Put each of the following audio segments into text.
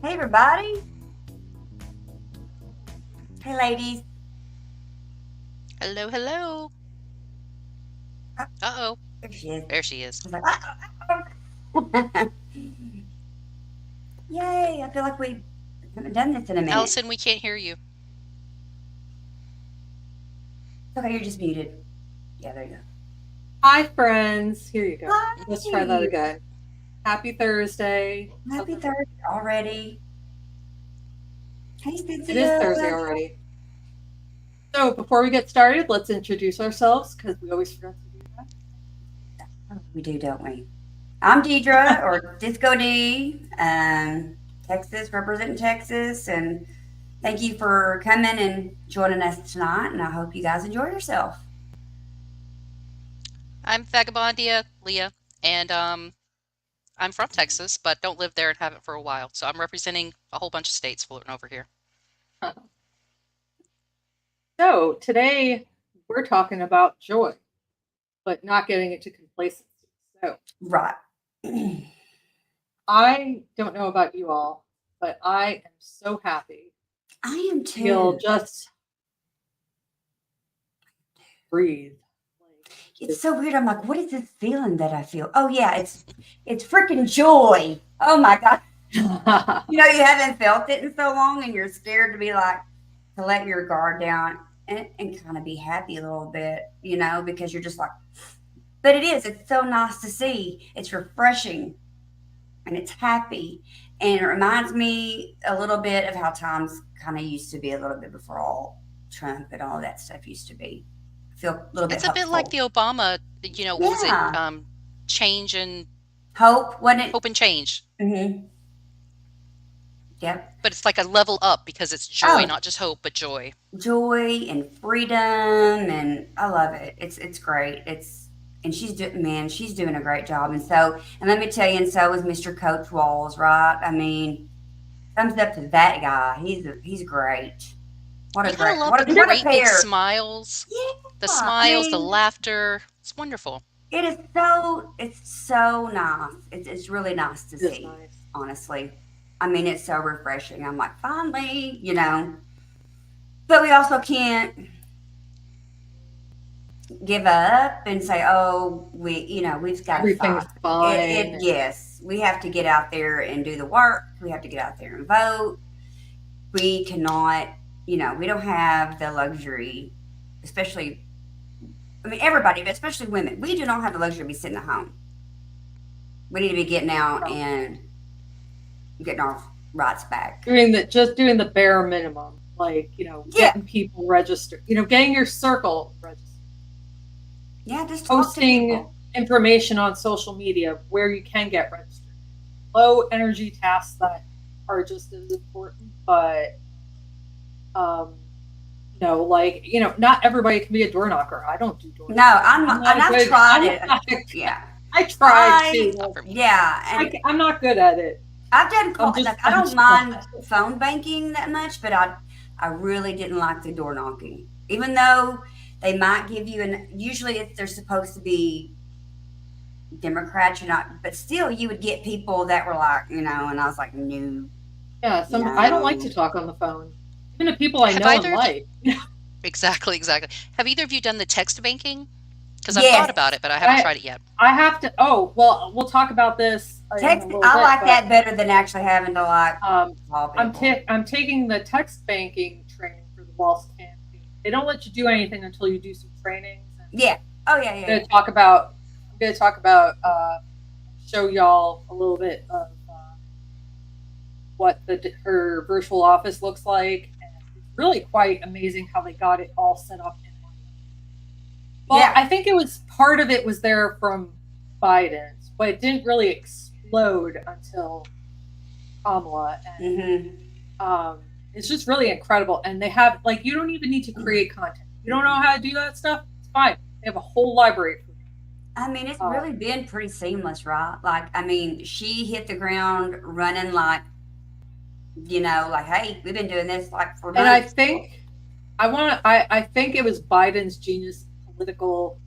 Hey, everybody. Hey, ladies. Hello, hello. Oh, Uh-oh. there she is. There she is. I was like, yay. I feel like we haven't done this in a minute. Allison, we can't hear you. Okay, you're just muted. Yeah, there you go. Hi, friends. Here you go. Let's try that Hi. again. Happy Thursday. Happy Thursday already. Hey, It is Cynthia. Thursday already. So, before we get started, let's introduce ourselves because we always forget to do Oh, we do, don't we? I'm Deidre, or Disco D, Texas, representing Texas. And thank you for coming and joining us tonight. And I hope you guys enjoy yourself. I'm Vagabondia, Leah, and I'm from Texas, but don't live there and haven't for a while. So I'm representing a whole bunch of states floating over here. that. So, today we're talking about joy, but not getting into complacency. So, Right. I don't know about you all, but I am so happy I am to feel too. just breathe. It's so weird. I'm like, what is this feeling that I feel? Oh yeah, it's freaking joy. Oh my god. You haven't felt it in so long and you're scared to be like to let your guard down and kind of be happy a little bit, because you're just like, but it is, it's so nice to see. It's refreshing and it's happy. And it reminds me a little bit of how times kind of used to be a little bit before all Trump and all that stuff used to be. I feel a little bit It's a bit like hopeful. the Obama, what was it? Yeah. Change and Hope, wasn't it? hope and change. Mm-hmm. Yep. But it's like a level up because it's joy, Oh, not just hope, but joy. joy and freedom, and I love it. It's great. It's and she's doing man, she's doing a great job. And let me tell you, and so is Mr. Coach Walls, right? I mean, thumbs up to that guy. He's great. You gotta love the What a great big pair. smiles, Yeah, I the mean, laughter. It's wonderful. it's so nice. It's really nice to It is see, nice. honestly. I mean, it's so refreshing. I'm like, finally. But we also can't give up and say, "Oh, we've got to Everything's fight." fine. Yes, we have to get out there and do the work. We have to get out there and vote. We cannot, we don't have the luxury, especially. I mean, everybody, but especially women. We do not have the luxury to be sitting at home. We need to be getting out and getting our rights back. Doing the bare minimum, like Yeah, getting people registered, getting your circle registered, yeah. Just talk to posting people. information on social media where you can get registered. Low energy tasks that are just as important, but um, like not everybody can be a door knocker. I don't do door No, knocking. I'm not and a I've good. tried I'm it. not. Yeah, I tried I Not to. for me. yeah, and I'm not good at it. I've done I'm call. just. Like I I'm don't just mind not. phone banking that much, but I really didn't like the door knocking, even though they might give you an. Usually, if they're supposed to be Democrats, you're not, but still, you would get people that were like, and I was like, no, Yeah. I don't like to no, talk on the phone, even to people I Have know and either of you like. exactly, exactly. Have either of you done the text banking? Because I've thought yes, about it, but I haven't I tried it yet. I have to. Oh well, we'll talk about this in a text. little I bit. like But that better than actually having to like um, call people. I'm taking the text banking training for the Walls campaign. They don't let you do anything until you do some trainings. And Yeah. Oh yeah, I'm yeah, going yeah. to talk about. I'm going to talk about. Show y'all a little bit of what her virtual office looks like, and it's really quite amazing how they got it all set up in one. Well, Yeah. I think it was part of it was there from Biden's, but it didn't really explode until Kamala, Mm-hmm. and it's just really incredible. And they have like you don't even need to create content. You don't know how to do that stuff. It's fine. They have a whole library for you. I mean, it's Um, really been pretty seamless, right? Like, I mean, she hit the ground running like, like, hey, we've been doing this like for and I months. think I think it was Biden's genius political.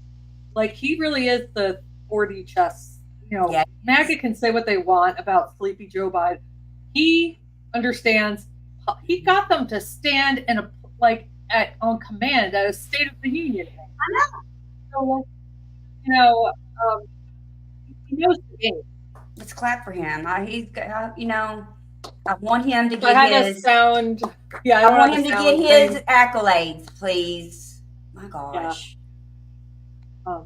Like he really is the 4D chess. Yeah. MAGA can say what they want about Sleepy Joe Biden. He understands. He got them to stand in a on command at a State of the Union. I know. So, you know, um, he knows the game. Let's clap for him. He's got, I want him to So I get had to his. sound. Yeah, I I don't want have him a to sound get his thing. accolades, please. My gosh.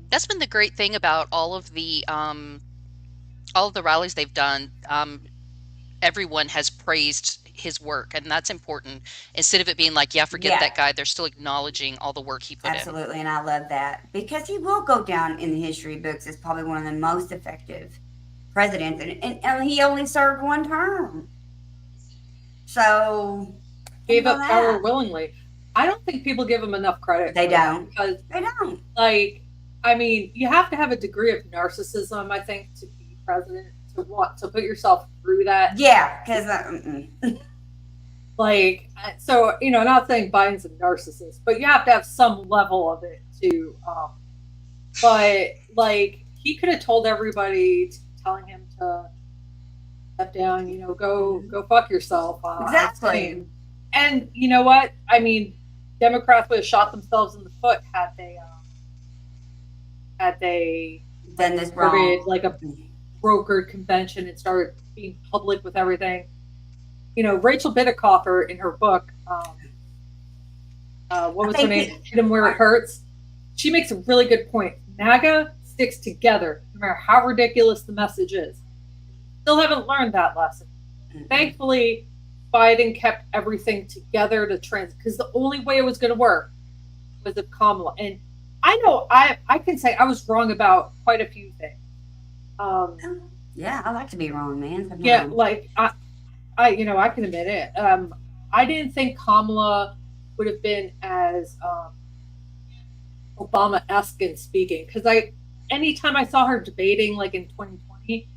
That's been the great thing about all of the rallies they've done. Everyone has praised his work, and that's important. Instead of it being like, yeah, forget that guy, they're still acknowledging all the work he put in. Absolutely, and I love that because he will go down in the history books as probably one of the most effective presidents, and he only served one term. So Gave think up about power that. willingly. I don't think people give him enough credit. They for that don't. because They don't. like, I mean, you have to have a degree of narcissism, I think, to be president, to want to put yourself through that. Yeah, because Like, so, not saying Biden's a narcissist, but you have to have some level of it to, but like, he could have told everybody, telling him to step down, go fuck yourself. exactly. And you know what? I mean, Democrats would have shot themselves in the foot had they Done this wrong. like a brokered convention and started being public with everything. Rachel Bittencofer in her book, what was her name? Hit 'em Where It Hurts. She makes a really good point. MAGA sticks together no matter how ridiculous the message is. Still haven't learned that lesson. Thankfully, Biden kept everything together to because the only way it was going to work was if Kamala. And I know I can say I was wrong about quite a few things. Yeah, I like to be wrong, man. Sometimes. Yeah, like I can admit it. I didn't think Kamala would have been as Obama-esque in speaking because anytime I saw her debating like in 2020,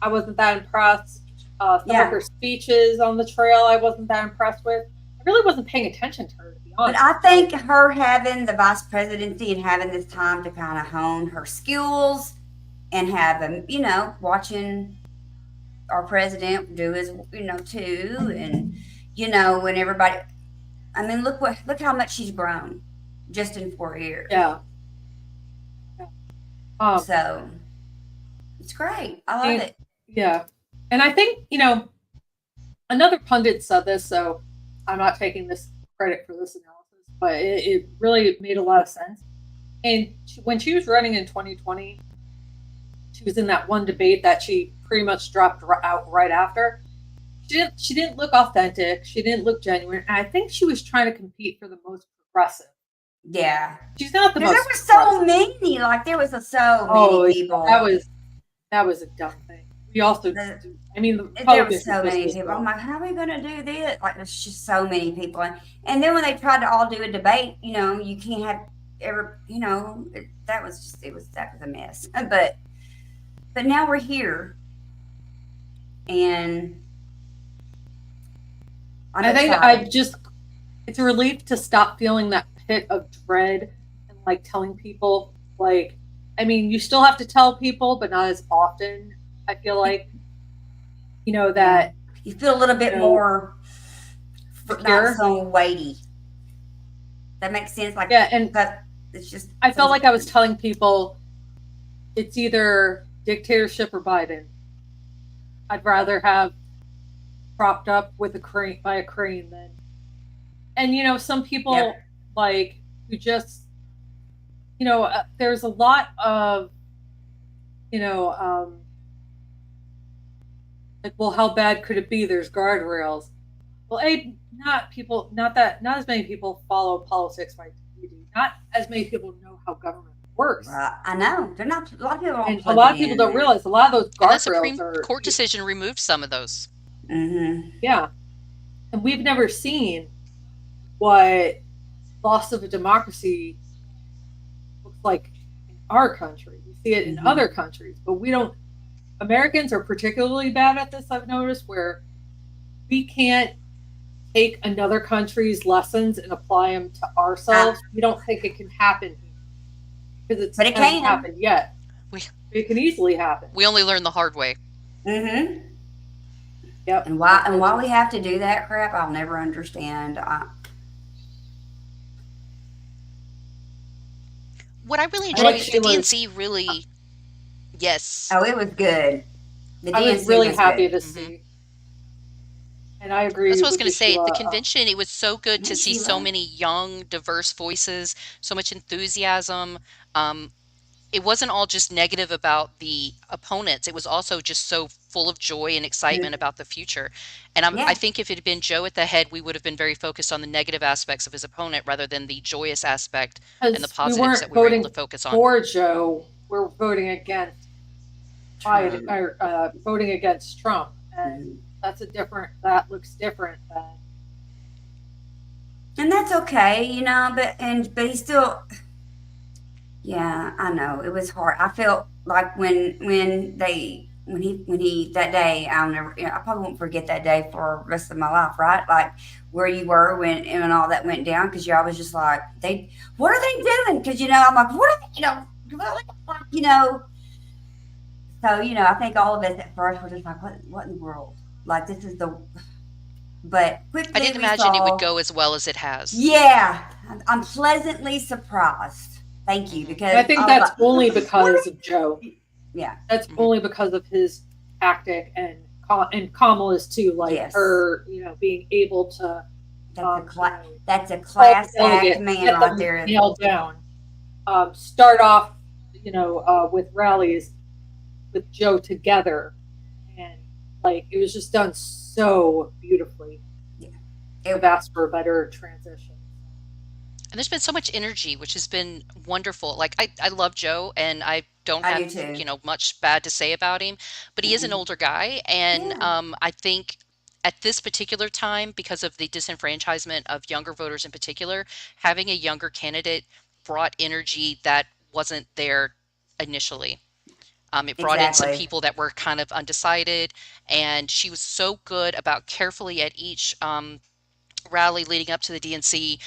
I wasn't that impressed. Some of her speeches on the trail, I wasn't that impressed with. I really wasn't paying attention to her, to be honest. But I think her having the vice presidency and having this time to kind of hone her skills and having, watching our president do his, too. And, when everybody, I mean, look how much she's grown just in 4 years. Yeah. So it's great. I love it. Yeah. And I think, another pundit said this, so I'm not taking this credit for this analysis, but it really made a lot of sense. And when she was running in 2020, she was in that one debate that she pretty much dropped out right after. She didn't look authentic. She didn't look genuine. And I think she was trying to compete for the most progressive. Yeah. She's not the most. There were so many. Like, there was so many people. That was a dumb thing. We also, there were so many people. I'm like, how are we going to do this? Like, there's just so many people. And then when they tried to all do a debate, you can't have that was a mess. But now we're here. And I think it's a relief to stop feeling that pit of dread and like telling people, like, I mean, you still have to tell people, but not as often. I feel like, that you feel a little bit more not so weighty. That makes sense. Like, yeah, and it's just. I felt like I was telling people, it's either dictatorship or Biden. I'd rather have propped up with by a crane than. And some people like who just, there's a lot of, like, well, how bad could it be? There's guardrails. Well, not as many people follow politics like we do. Not as many people know how government works. I know. They're not. A lot of people don't. And a lot of people don't realize a lot of those guardrails. And the Supreme Court decision removed some of those. Mm-hmm. Yeah, and we've never seen what loss of a democracy looks like in our country. We see it in other countries, but we don't. Americans are particularly bad at this, I've noticed, where we can't take another country's lessons and apply them to ourselves. We don't think it can happen because it can't happen yet. It can easily happen. We only learn the hard way. Mm-hmm. Yep. And why we have to do that crap, I'll never understand. What I really I like enjoyed, the Sheila's. DNC really, yes. Oh, it was good. The I was DNC really was happy good. to Hmm. see, and I That's agree what I was with going you, to say. At the Sheila. convention, it was so good Hey, to see so Sheila. many young, diverse voices, so much enthusiasm. Um, it wasn't all just negative about the opponents. It was also just so full of joy and excitement about the future. And I Yeah, think if it had been Joe at the head, we would have been very focused on the negative aspects of his opponent rather than the joyous aspect and the Because we positives that weren't we were able to voting focus on. for Joe, we're voting against Biden, Trump. or voting against Trump, and Mhm. that looks different than. And that's okay, but he still. Yeah, I know it was hard. I felt like when he that day, I probably won't forget that day for the rest of my life, right? Like where you were when all that went down, because you always just like what are they doing? Because I'm like, what are they, you know. So I think all of us at first were just like, what in the world? Like this is the. But I quickly didn't we imagine it would saw. go as well as it has. Yeah, I'm pleasantly surprised. Thank you, Hmm. And I because think I was that's like, only what? because of Joe. Yeah. That's Hmm. only because of his tactic, and Kamala's too, like Yes. her, being able to, That's a you cla- know, that's a call the class act delegates, man get right them there. nailed down. Start off, with rallies with Joe together, and like it was just done so beautifully. Yeah. I've It, asked for a better transition. And there's been so much energy, which has been wonderful. Like I love Joe and I don't I do have, too. much bad to say about him, but he is an Mm-mm. older guy. And Yeah. I think at this particular time, because of the disenfranchisement of younger voters in particular, having a younger candidate brought energy that wasn't there initially. It brought in some Exactly. people that were kind of undecided, and she was so good about carefully at each rally leading up to the DNC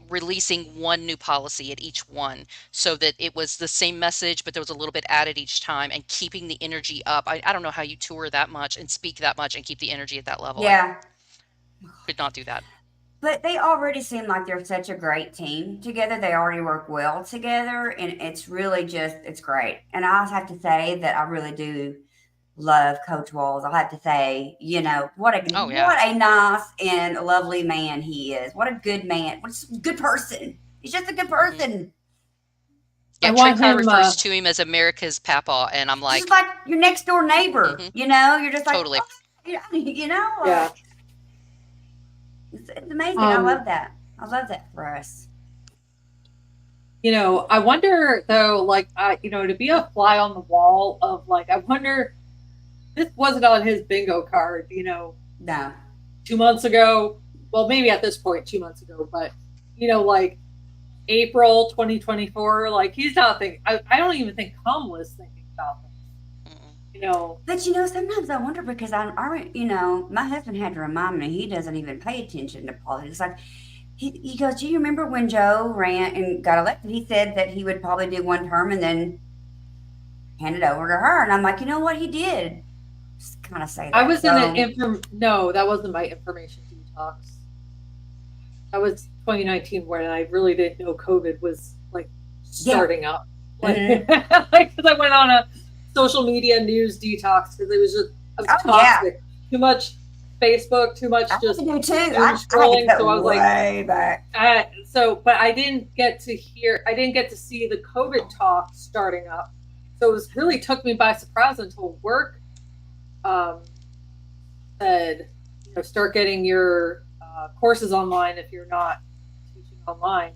releasing one new policy at each one so that it was the same message, but there was a little bit added each time and keeping the energy up. I don't know how you tour that much and speak that much and keep the energy at that level. I Yeah. could not do that. But they already seem like they're such a great team together. They already work well together, and it's really it's great. And I have to say that I really do love Coach Walls. I'll have to say, Oh, yeah. what a nice and lovely man he is. What a good man. What a good person. He's just a good Hmm. person. I Yeah, Trey want Carr him. refers to him as America's Papa, and I'm Just like, like your next door neighbor. hmm, You're just like, totally. oh, Yeah. like it's amazing. I Um, love that. I love that for us. I wonder though, like, to be a fly on the wall of like, I wonder, this wasn't on his bingo card, No. 2 months ago. Well, maybe at this point, 2 months ago, but like April 2024, like he's not thinking. I don't even think Kamala's thinking about this. Mm-mm. But sometimes I wonder because my husband had to remind me he doesn't even pay attention to politics. Like he goes, "Do you remember when Joe ran and got elected? He said that he would probably do one term and then hand it over to her." And I'm like, you know what? He did just kind of say I that. was in an So no, that wasn't my information detox. That was 2019 when I really didn't know COVID was like yeah, starting up. Like, hmm because I went on a social media news detox because it was just oh yeah, toxic. Too much Facebook, too I much had to just do too. doom I had to scrolling. cut So I was like, way back. but I didn't get to I didn't get to see the COVID talk starting up. So it really took me by surprise until work um, said, start getting your courses online if you're not teaching online.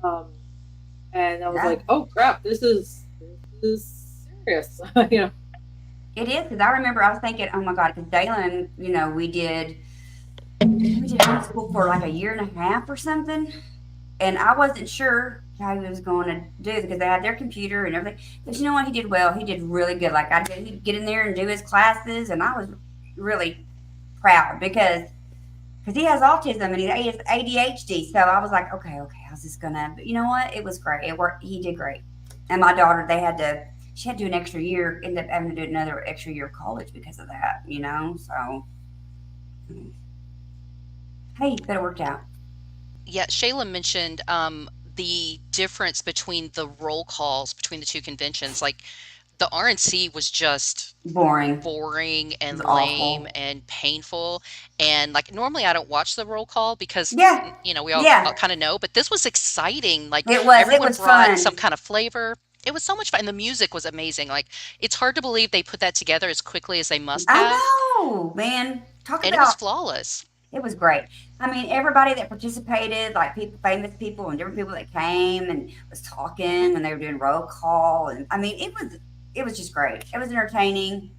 Um, and I was Yeah, like, oh crap, this is serious. it is because I remember I was thinking, oh my god, because Dalen, we did homeschool for like a year and a half or something, and I wasn't sure how he was going to do because they had their computer and everything. But you know what? He did well. He did really good. Like he'd get in there and do his classes, and I was really proud because he has autism and he has ADHD. So I was like, okay, how's this gonna? But you know what? It was great. It worked. He did great. And my daughter, she had to do an extra year, ended up having to do another extra year of college because of that. So Hey, but it worked out. Yeah, Shayla mentioned the difference between the roll calls between the two conventions. Like the RNC was just Boring. boring It was and lame awful. and painful. And like normally I don't watch the roll call because Yeah. we all Yeah. kind of know, but this was exciting. Like It was. It everyone was brought some fun. kind of flavor. It was so much fun. And the music was amazing. Like it's hard to believe they put that together as quickly as they must I have. know, man. Talk And it was about flawless. it was great. I mean, everybody that participated, like people, famous people, and different people that came and was talking Hmm. when they were doing roll call, and I mean, it was just great. It was entertaining.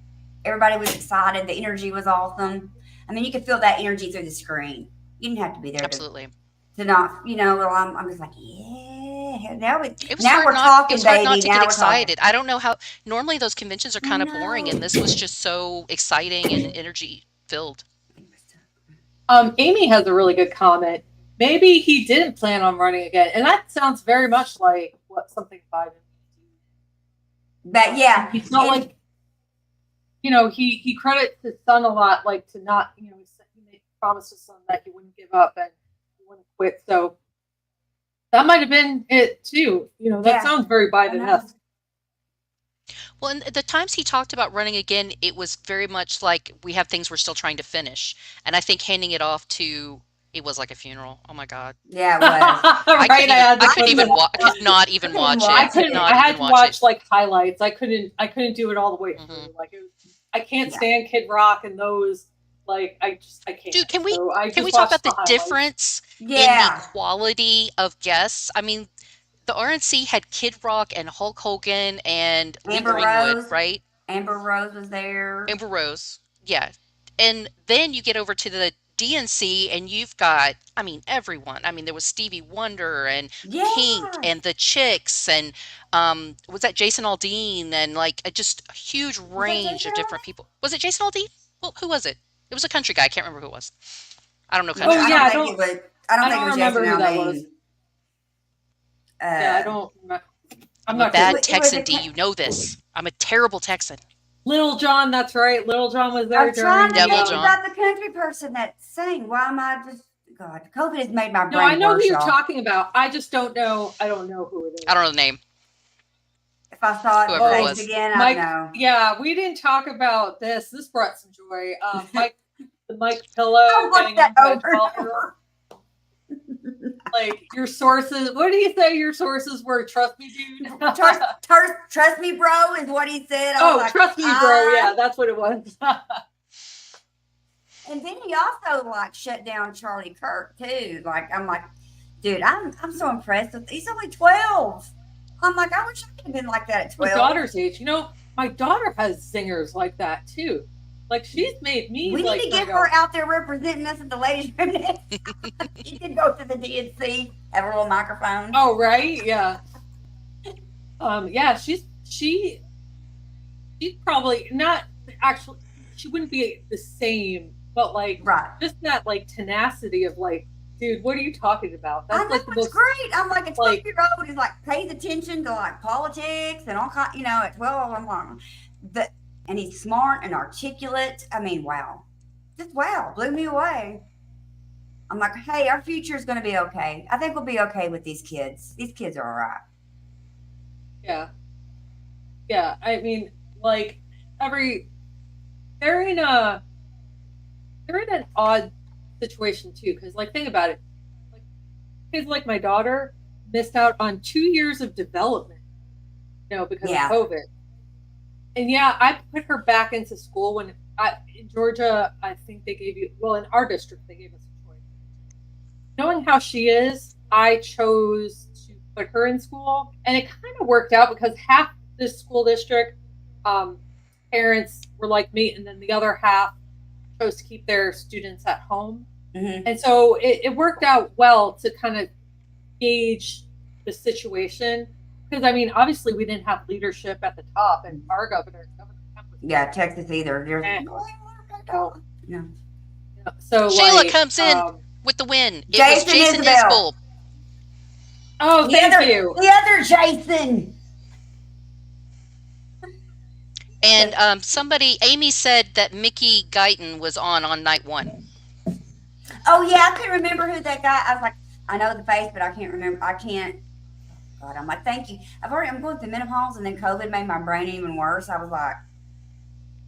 Everybody was excited. The energy was awesome. I mean, you could feel that energy through the screen. You didn't have to be there Absolutely. to not, well, I'm just like, yeah. It was Now hard we're not it talking, was hard not baby. to get Now we're talking. excited. I don't know how normally those conventions are I kind of boring and know. this was just so exciting and energy filled. Amy has a really good comment. Maybe he didn't plan on running again, and that sounds very much like what something Biden would But do. yeah, He felt and like he credits his son a lot, like to not he made promise his son that he wouldn't give up and he wouldn't quit. So that might have been it too. That yeah, sounds very I know. Biden-esque. Well, and the times he talked about running again, it was very much like we have things we're still trying to finish. And I think handing it off to it was like a funeral. Oh my God. Yeah, it was. Right, I had I to couldn't put even that. I could not I even couldn't watch I it. watch Could couldn't. it. not I even had to watch it. watch like highlights. I couldn't. I couldn't do it all the way Hmm. through. Like I can't Yeah. stand Kid Rock and those. Like I can't. Dude, So I can we just talk watched about the the highlights. difference in the Yeah. quality of guests? I mean, the RNC had Kid Rock and Hulk Hogan and Lee Amber Greenwood, Rose. right? Amber Rose was there. Amber Rose. Yeah. And then you get over to the DNC and you've got, I mean, everyone. I mean, there was Stevie Wonder and Pink Yeah. and the Chicks and was that Jason Aldean and like just a huge Was that range Jason of different Aldean? people. Was it Jason Aldean? Well, who was it? It was a country guy. I can't remember who it was. I don't know Yeah, Oh country I yeah, don't I music. think it don't. was. I don't I think it don't was Jason remember who that was. Aldean. Yeah, I Uh, don't. I'm I'm a not good bad with. it was Texan, a. D. You know this. I'm a terrible Texan. Little John, that's right. Little John was there I'm trying during to the. Devil think John. about the country person that sang. Why am I just? God, COVID has made my No, I brain know who worse, you're y'all. talking about. I just don't know. I don't know who it I is. don't know the name. If I saw it Whoever it Oh, face was. again, I'd Mike. know. Yeah, we didn't talk about this. This brought some joy. The Mike Pillow I watched getting that on by a over and 12-year-old. over. Like your sources. What do you say your sources were? Trust me, dude. Trust me, bro, is what he said. I was Oh, like, trust me, bro. Yeah, that's what it was. and then he also like shut down Charlie Kirk too. Like I'm like, dude, I'm so impressed with. He's only 12. I'm like, I wish I could have been like that at My 12. daughter's age. My daughter has singers like that too. Like she's made me We like need to kind get of go, her out there representing us at the ladies' room next. She can go to the DNC, have a little microphone. oh right, yeah. Yeah, she's probably not actually she wouldn't be the same, but like Right. just that like tenacity of like, dude, what are you talking about? I That's know like the it's most great. I'm like a 12 like year old who's like pays attention to like politics and all kind. At 12, I'm like, and he's smart and articulate. I mean, wow, just wow, blew me away. I'm like, hey, our future is going to be okay. I think we'll be okay with these kids. These kids are all right. yeah. Yeah. I mean, like every they're in a they're in an odd situation too, because like think about it. Like kids like my daughter missed out on 2 years of development, because Yeah. of COVID. And yeah, I put her back into school when in Georgia, I think they gave you, well, in our district, they gave us a choice. Knowing how she is, I chose to put her in school. And it kind of worked out because half this school district um, parents were like me, and then the other half chose to keep their students at home. Mm-hmm. And so it worked out well to kind of gauge the situation. Because I mean, obviously, we didn't have leadership at the top, and our governor, Kemp, was Yeah, Texas either. There's so, no. so Shayla like, comes in with the win. It was Jason Jason Isbell. Isbell. oh, thank you. The other Jason. And Amy said that Mickey Guyton was on night one. Oh yeah, I couldn't remember who that guy. I was like, I know the face, but I can't remember. I can't. God, I'm like, thank you. I'm going through menopause, and then COVID made my brain even worse. I was like,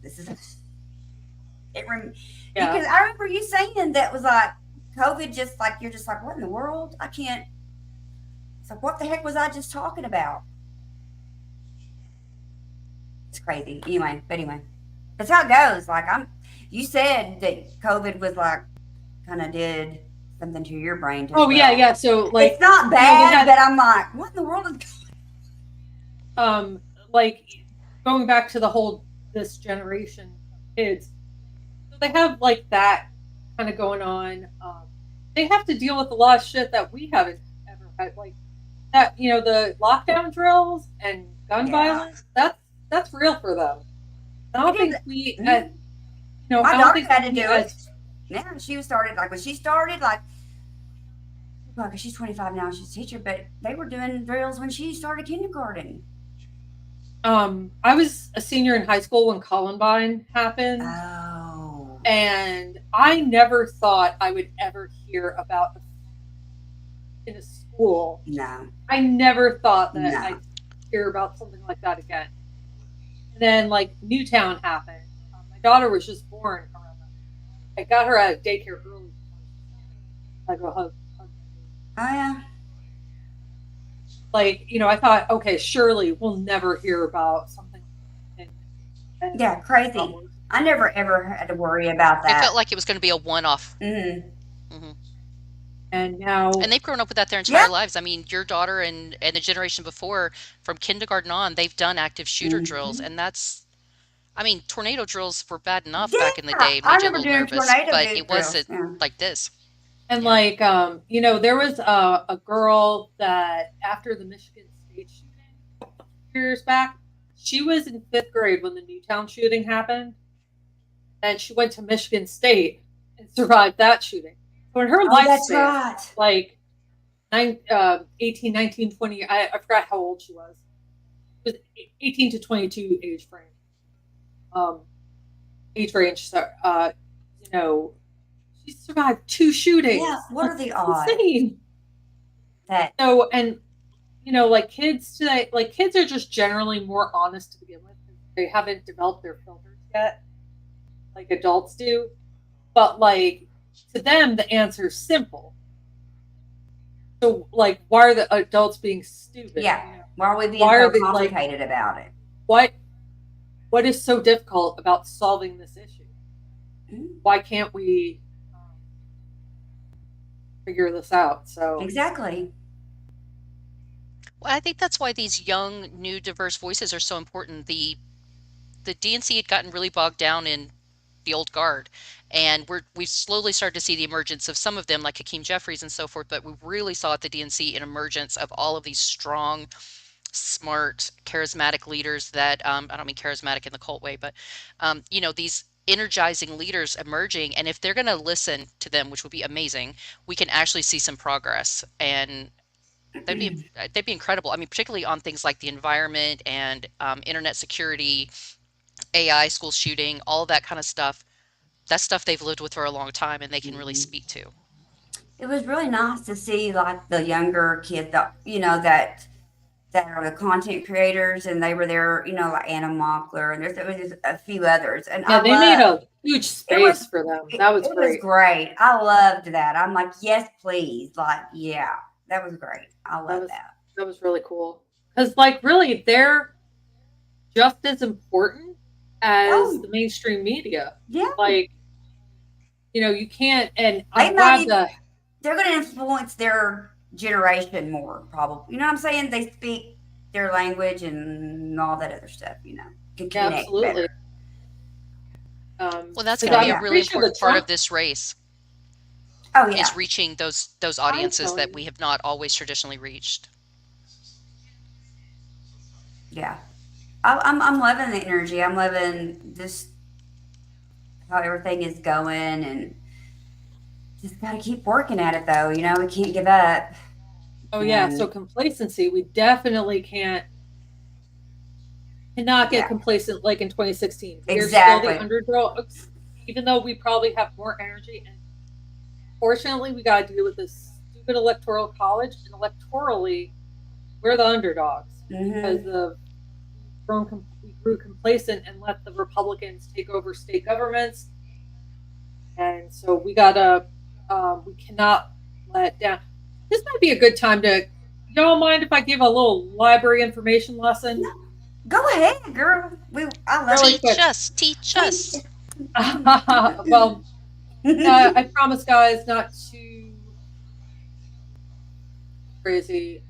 this is it. Yeah. Because I remember you saying that was like COVID. Just like you're just like, what in the world? I can't. It's like, what the heck was I just talking about? It's crazy. Anyway, that's how it goes. Like you said that COVID was like kind of did something to your brain as Oh yeah, well. yeah. So It's like, not they bad, had but I'm like, what in the world is like going back to the whole this generation of kids. So they have like that kind of going on. They have to deal with a lot of shit that we haven't ever had, like that. The lockdown drills and gun Yeah. violence. That's real for them. I It don't is. think we, Mhm. My I don't daughter think had to we do as it. Yeah, she was started like when she started like well, 'cause she's 25 now, she's a teacher, but they were doing drills when she started kindergarten. I was a senior in high school when Columbine happened, Oh. and I never thought I would ever hear about in a school. No. I never thought that No. I'd hear about something like that again. And then, like, Newtown happened. My daughter was just born around that. I got her out of daycare early. I go hug. Oh yeah. Like, I thought, okay, surely we'll never hear about something. And Yeah, crazy. I never ever had to worry about It felt that. like it was going to be a one-off. Mm-hmm. Hmm. and now, And they've grown up with that their Yeah. entire lives. I mean, your daughter and the generation before, from kindergarten on, they've done active shooter drills, Mm-hmm. and that's, I mean, tornado drills were bad enough back in the Yeah. day, I made you a remember little doing nervous, tornado but it drills. wasn't Yeah. like this. and Yeah. like, there was a girl that after the Michigan State shooting years back, she was in fifth grade when the Newtown shooting happened, and she went to Michigan State and survived that shooting. So in her Oh, that's lifespan, right. like 18, 19, 20, I forgot how old she was. It was 18 to 22 um, age range. So, she survived two shootings. Yeah. What Like, are the that's odds insane. that So, and like kids today, like kids are just generally more honest to begin with. They haven't developed their filters yet, like adults do. But like to them, the answer is simple. So, like, why are the adults being stupid? yeah. Why are we being Why so are they like complicated about it? what? What is so difficult about solving this issue? Mm, Why can't we figure this out? So, exactly. Well, I think that's why these young, new, diverse voices are so important. The DNC had gotten really bogged down in the old guard, and we've slowly started to see the emergence of some of them, like Hakeem Jeffries and so forth. But we really saw at the DNC an emergence of all of these strong, smart, charismatic leaders that I don't mean charismatic in the cult way, but these energizing leaders emerging. And if they're going to listen to them, which would be amazing, we can actually see some progress. And they'd be incredible. I mean, particularly on things like the environment and internet security, AI, school shooting, all that kind of stuff. That's stuff they've lived with for a long time and they can really Mhm. speak to. It was really nice to see like the younger kids that that are the content creators, and they were there. Like Anna Mockler, and there was just a few others, and yeah, I they made love a huge it. Was space for them. it, That was it was great. great. I loved that. I'm like, yes, please. Like, yeah, that was great. I That love was that. that was really cool. Because like really, they're just as important as Oh the mainstream media. yeah, Like, you can't. And they I'm might glad even that they're going to influence their generation more, probably. You know what I'm saying? They speak their language and all that other stuff. Can yeah, connect absolutely. better. Well, that's going So to be a I'm yeah. really pretty sure important the part of Trump. this race Oh is yeah. reaching those I audiences tell that you. we have not always traditionally reached. Yeah. I'm loving the energy. I'm loving just how everything is going, and just got to keep working at it though. We can't give up. Oh yeah. So And complacency, we definitely cannot get yeah, complacent like in 2016. We are still the exactly. underdogs, even though we probably have more energy and unfortunately, we got to deal with this stupid electoral college, and electorally, we're the underdogs because Mm-hmm. of we grew complacent and let the Republicans take over state governments, and so we cannot let down. This might be a good time to. Y'all mind if I give a little library information lesson Go ahead, girl. I love really it. Teach quick? us, teach Teach. us. Well, I promise, guys, not too crazy.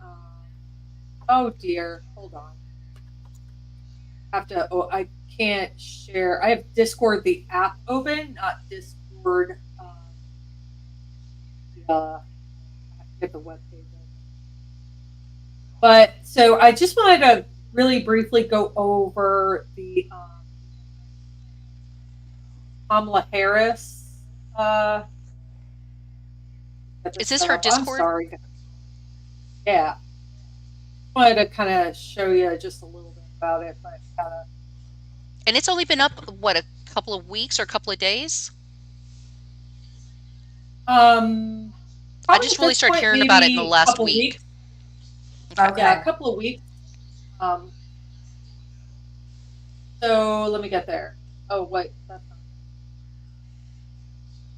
Oh dear, hold on. I have to. Oh, I can't share. I have Discord, the app open, not Discord. I have to get the web page open. But so I just wanted to really briefly go over the Kamala Harris. Uh, Get Is this this set her up. I'm Discord? sorry. Yeah, wanted to kind of show you just a little bit about it, but kind of And it's only been up, what, a couple of weeks or a couple of days? I probably just at really this started point hearing about it in the maybe a last couple week. weeks. Okay. Yeah, Okay. a couple of weeks. Um, so let me get there. Oh wait, that's not.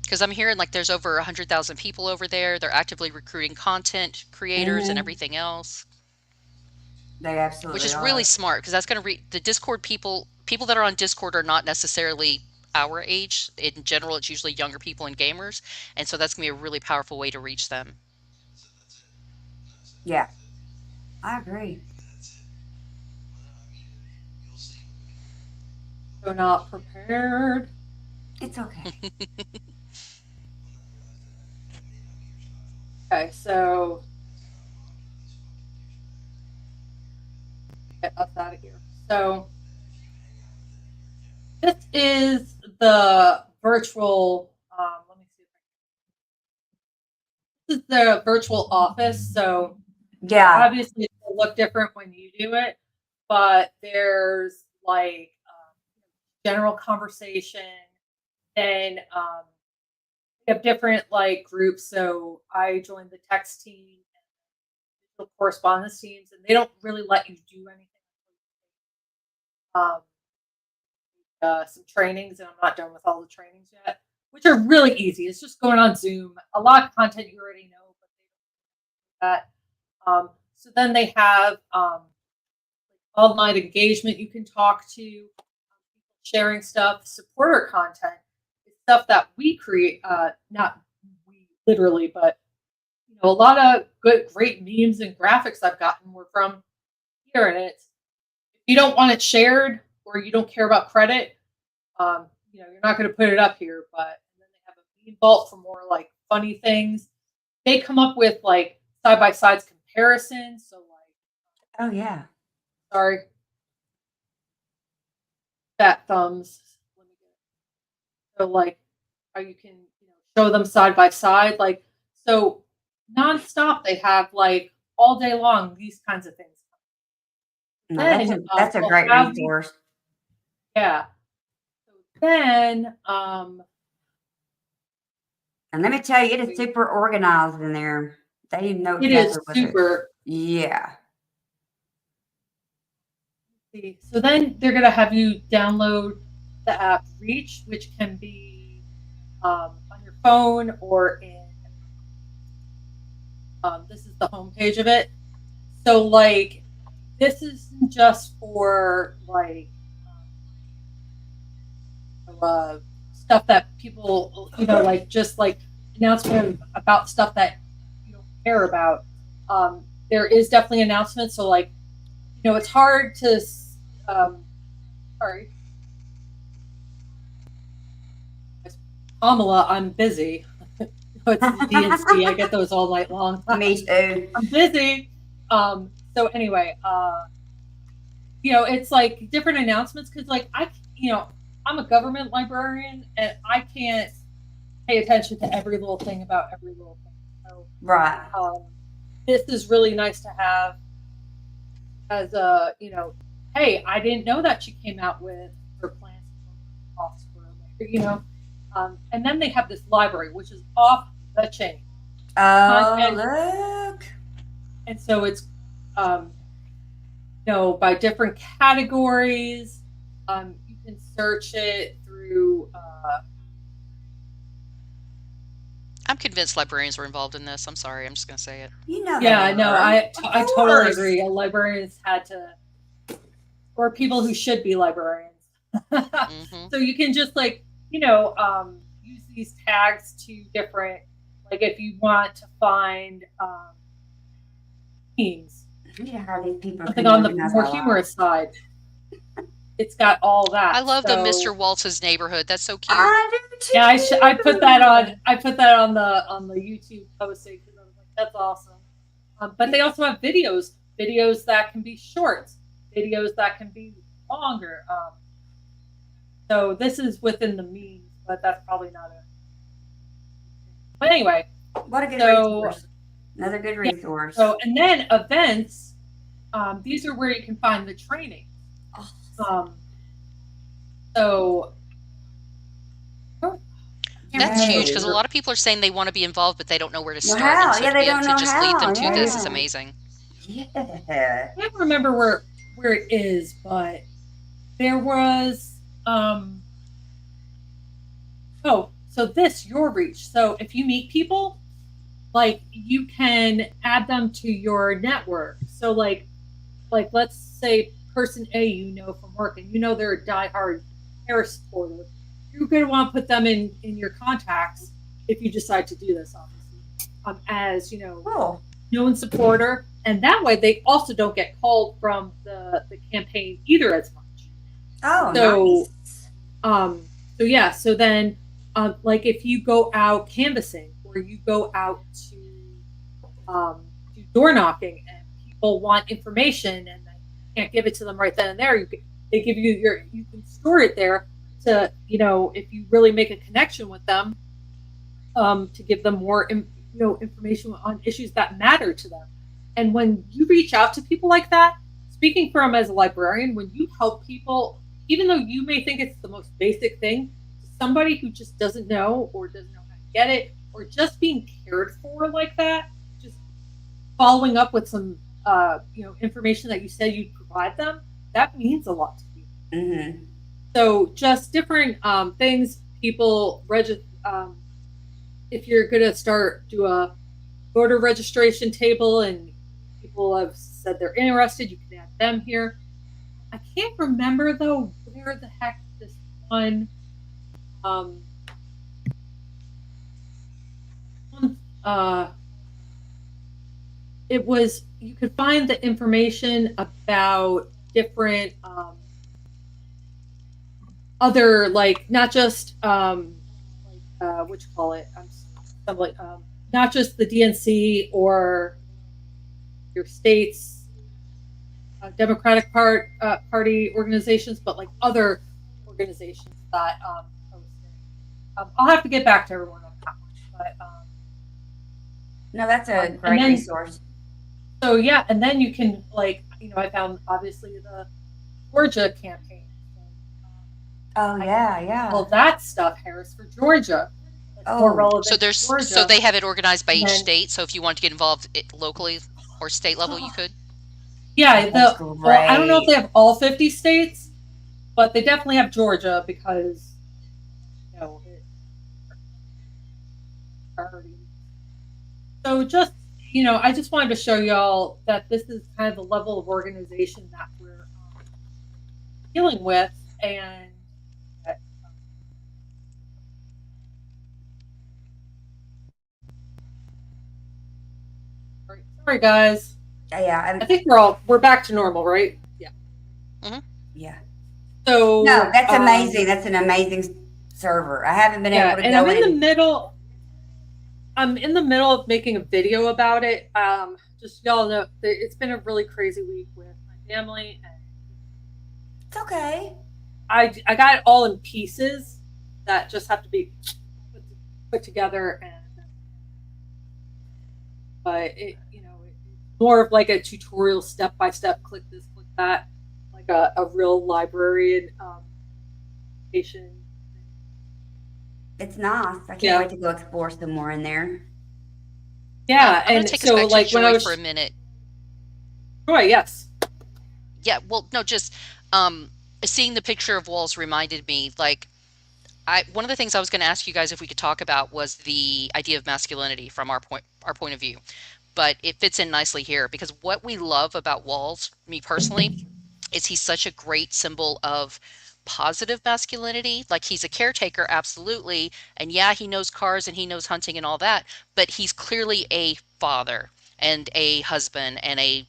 Because I'm hearing like there's over 100,000 people over there. They're actively recruiting content creators and Mm-hmm. everything else, They which absolutely is really are. smart because that's going to the Discord people that are on Discord are not necessarily our age. In general, it's usually younger people and gamers, and so that's going to be a really powerful way to reach them. Yeah, I agree. So not prepared. It's okay. Okay, so get us out of here. So this is the virtual. Let me see. This is the virtual office. So Yeah. obviously it'll look different when you do it, but there's like general conversation. Then we have different like groups. So I joined the text team and the correspondence teams, and they don't really let you do anything. Um, some trainings, and I'm not done with all the trainings yet, which are really easy. It's just going on Zoom. A lot of content you already know, but they don't do that. So then they have online engagement you can talk to, sharing stuff, supporter content, stuff that we create, not we literally, but a lot of great memes and graphics I've gotten were from here. And it's, if you don't want it shared or you don't care about credit, you're not going to put it up here. But then they have a meme vault for more like funny things. They come up with like side by sides comparisons. So like, Oh yeah. sorry, fat thumbs. Let me get it. So like how you can show them side by side, like so nonstop. They have like all day long these kinds of things. No, Then that's a we'll great have these, resource. yeah. So then And let me tell you, it is super organized in there. They know it is exactly what they're. super. Yeah. So then they're gonna have you download the app Reach, which can be on your phone or in. This is the homepage of it. So like, this isn't just for like stuff that people, like just like announcement about stuff that you don't care about. There is definitely announcements. So like, it's hard to. Sorry, Kamala, I'm busy. It's the DNC. I get those all night long. Me too. I'm busy. So anyway, it's like different announcements because like I'm a government librarian and I can't pay attention to every little thing about every little thing. So Right. this is really nice to have as a, hey, I didn't know that she came out with her plans for, and then they have this library, which is off the chain. Oh, Content, look. and so it's by different categories. You can search it through. I'm convinced librarians were involved in this. I'm sorry. I'm just going to say it. You know Yeah, they no, were. I Of totally course. agree. Librarians had to, or people who should be librarians. Hmm. So you can just use these tags to different, like if you want to find themes, You know how these people something can on the organize more our humorous lives. side, it's got all I that. love the Mr. So Waltz's neighborhood. That's so cute. I do yeah, I put that too. on. I put that on the YouTube posting because I was like, that's awesome. But they also have videos that can be short, videos that can be longer. So this is within the means, but that's probably not a. But anyway, What a good so resource. Another good yeah. resource. So and then events. These are where you can find the training. Oh, So That's huge because a yay. lot of people are saying they want to be involved, but they don't know where to Well, start. And how? so Yeah, to they be able don't to know just lead them how. to this is Yeah. amazing. Yeah. I can't remember where it is, but there was so this your reach. So if you meet people, like you can add them to your network. So like let's say person A from work and they're a diehard Harris supporter. You're going to want to put them in your contacts if you decide to do this, obviously, as Cool. known supporter, and that way they also don't get called from the campaign either as much. Oh, So nice. so yeah, so then like if you go out canvassing or you go out to do door knocking and people want information and you can't give it to them right then and there, they give you can store it there to if you really make a connection with them, to give them more information on issues that matter to them. And when you reach out to people like that, speaking from as a librarian, when you help people, even though you may think it's the most basic thing, somebody who just doesn't know or doesn't know how to get it, or just being cared for like that, just following up with some information that you said you'd provide them, that means a lot to people. Mm-hmm. So just different things people if you're going to do a voter registration table and people have said they're interested, you can add them here. I can't remember though where the heck this one it was. You could find the information about different other, like not just what you call it, not just the DNC or your state's Democratic Party organizations, but like other organizations that post it. I'll have to get back to everyone on that one, but No, that's a and great then resource. so yeah, and then you can I found obviously the Georgia campaign. Oh, yeah. All that stuff, Harris for Georgia. That's more Oh, relevant So to there's Georgia. so they have it organized by And each then, state. So if you want to get involved locally or state level, you could. yeah, that's I don't know if great. they have all 50 states, but they definitely have Georgia because it already. So just I just wanted to show y'all that this is kind of the level of organization that we're dealing with, and that, sorry guys. Yeah, I think we're back to normal, right? Yeah. Hmm. yeah. So No, that's amazing. That's an amazing server. I haven't been yeah, able to and go in. I'm in the middle of making a video about it. Just y'all know it's been a really crazy week with my family, and It's okay. I got it all in pieces that just have to be put together, but it's more of like a tutorial, step by step, click this, click that, like a real librarian patient. It's nice. I can't Yeah. wait to go explore some more in there. Yeah. I'm going to And take us so back to like when I Joy for a was minute. Joy, yes. Yeah, well, no, just um, seeing the picture of walls reminded me, like, one of the things I was going to ask you guys if we could talk about was the idea of masculinity from our point of view, but it fits in nicely here because what we love about Walls, me personally, is he's such a great symbol of positive masculinity. Like he's a caretaker, absolutely. And yeah, he knows cars and he knows hunting and all that, but he's clearly a father and a husband and a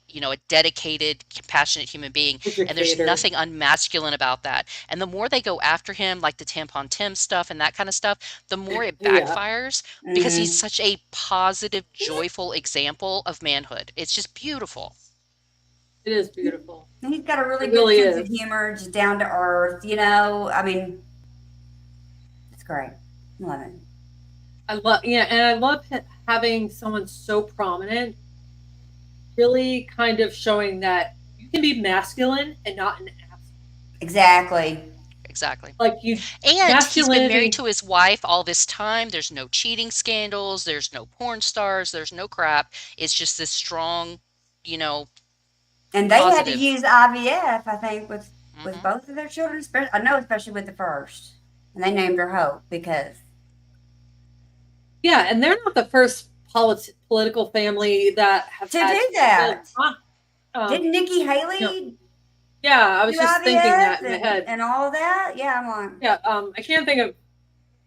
dedicated, compassionate human being. And there's Educator. nothing unmasculine about that. And the more they go after him, like the tampon Tim stuff and that kind of stuff, the more it Yeah. backfires because he's Hmm. such a positive, joyful example of manhood. It's just beautiful. It is beautiful. He's got a really It good really sense of is. humor, just down to earth. You know, I mean, it's great. Love it. I love, yeah, and I love having someone so prominent, really kind of showing that you can be masculine and not an ass. Exactly. Exactly. Like you, And he's been married masculinity. to his wife all this time. There's no cheating scandals, there's no porn stars, there's no crap. It's just this strong, you know, And they had to positive. use IVF, I think, with Mhm. both of their children. I know, especially with the first, and they named her Hope because Yeah, and they're not the first political family that have to had do to that. live. Um, Didn't Nikki you know, Haley yeah, I was do just thinking IVF that in my and head. and all that? Yeah, I'm like, Yeah, I can't think of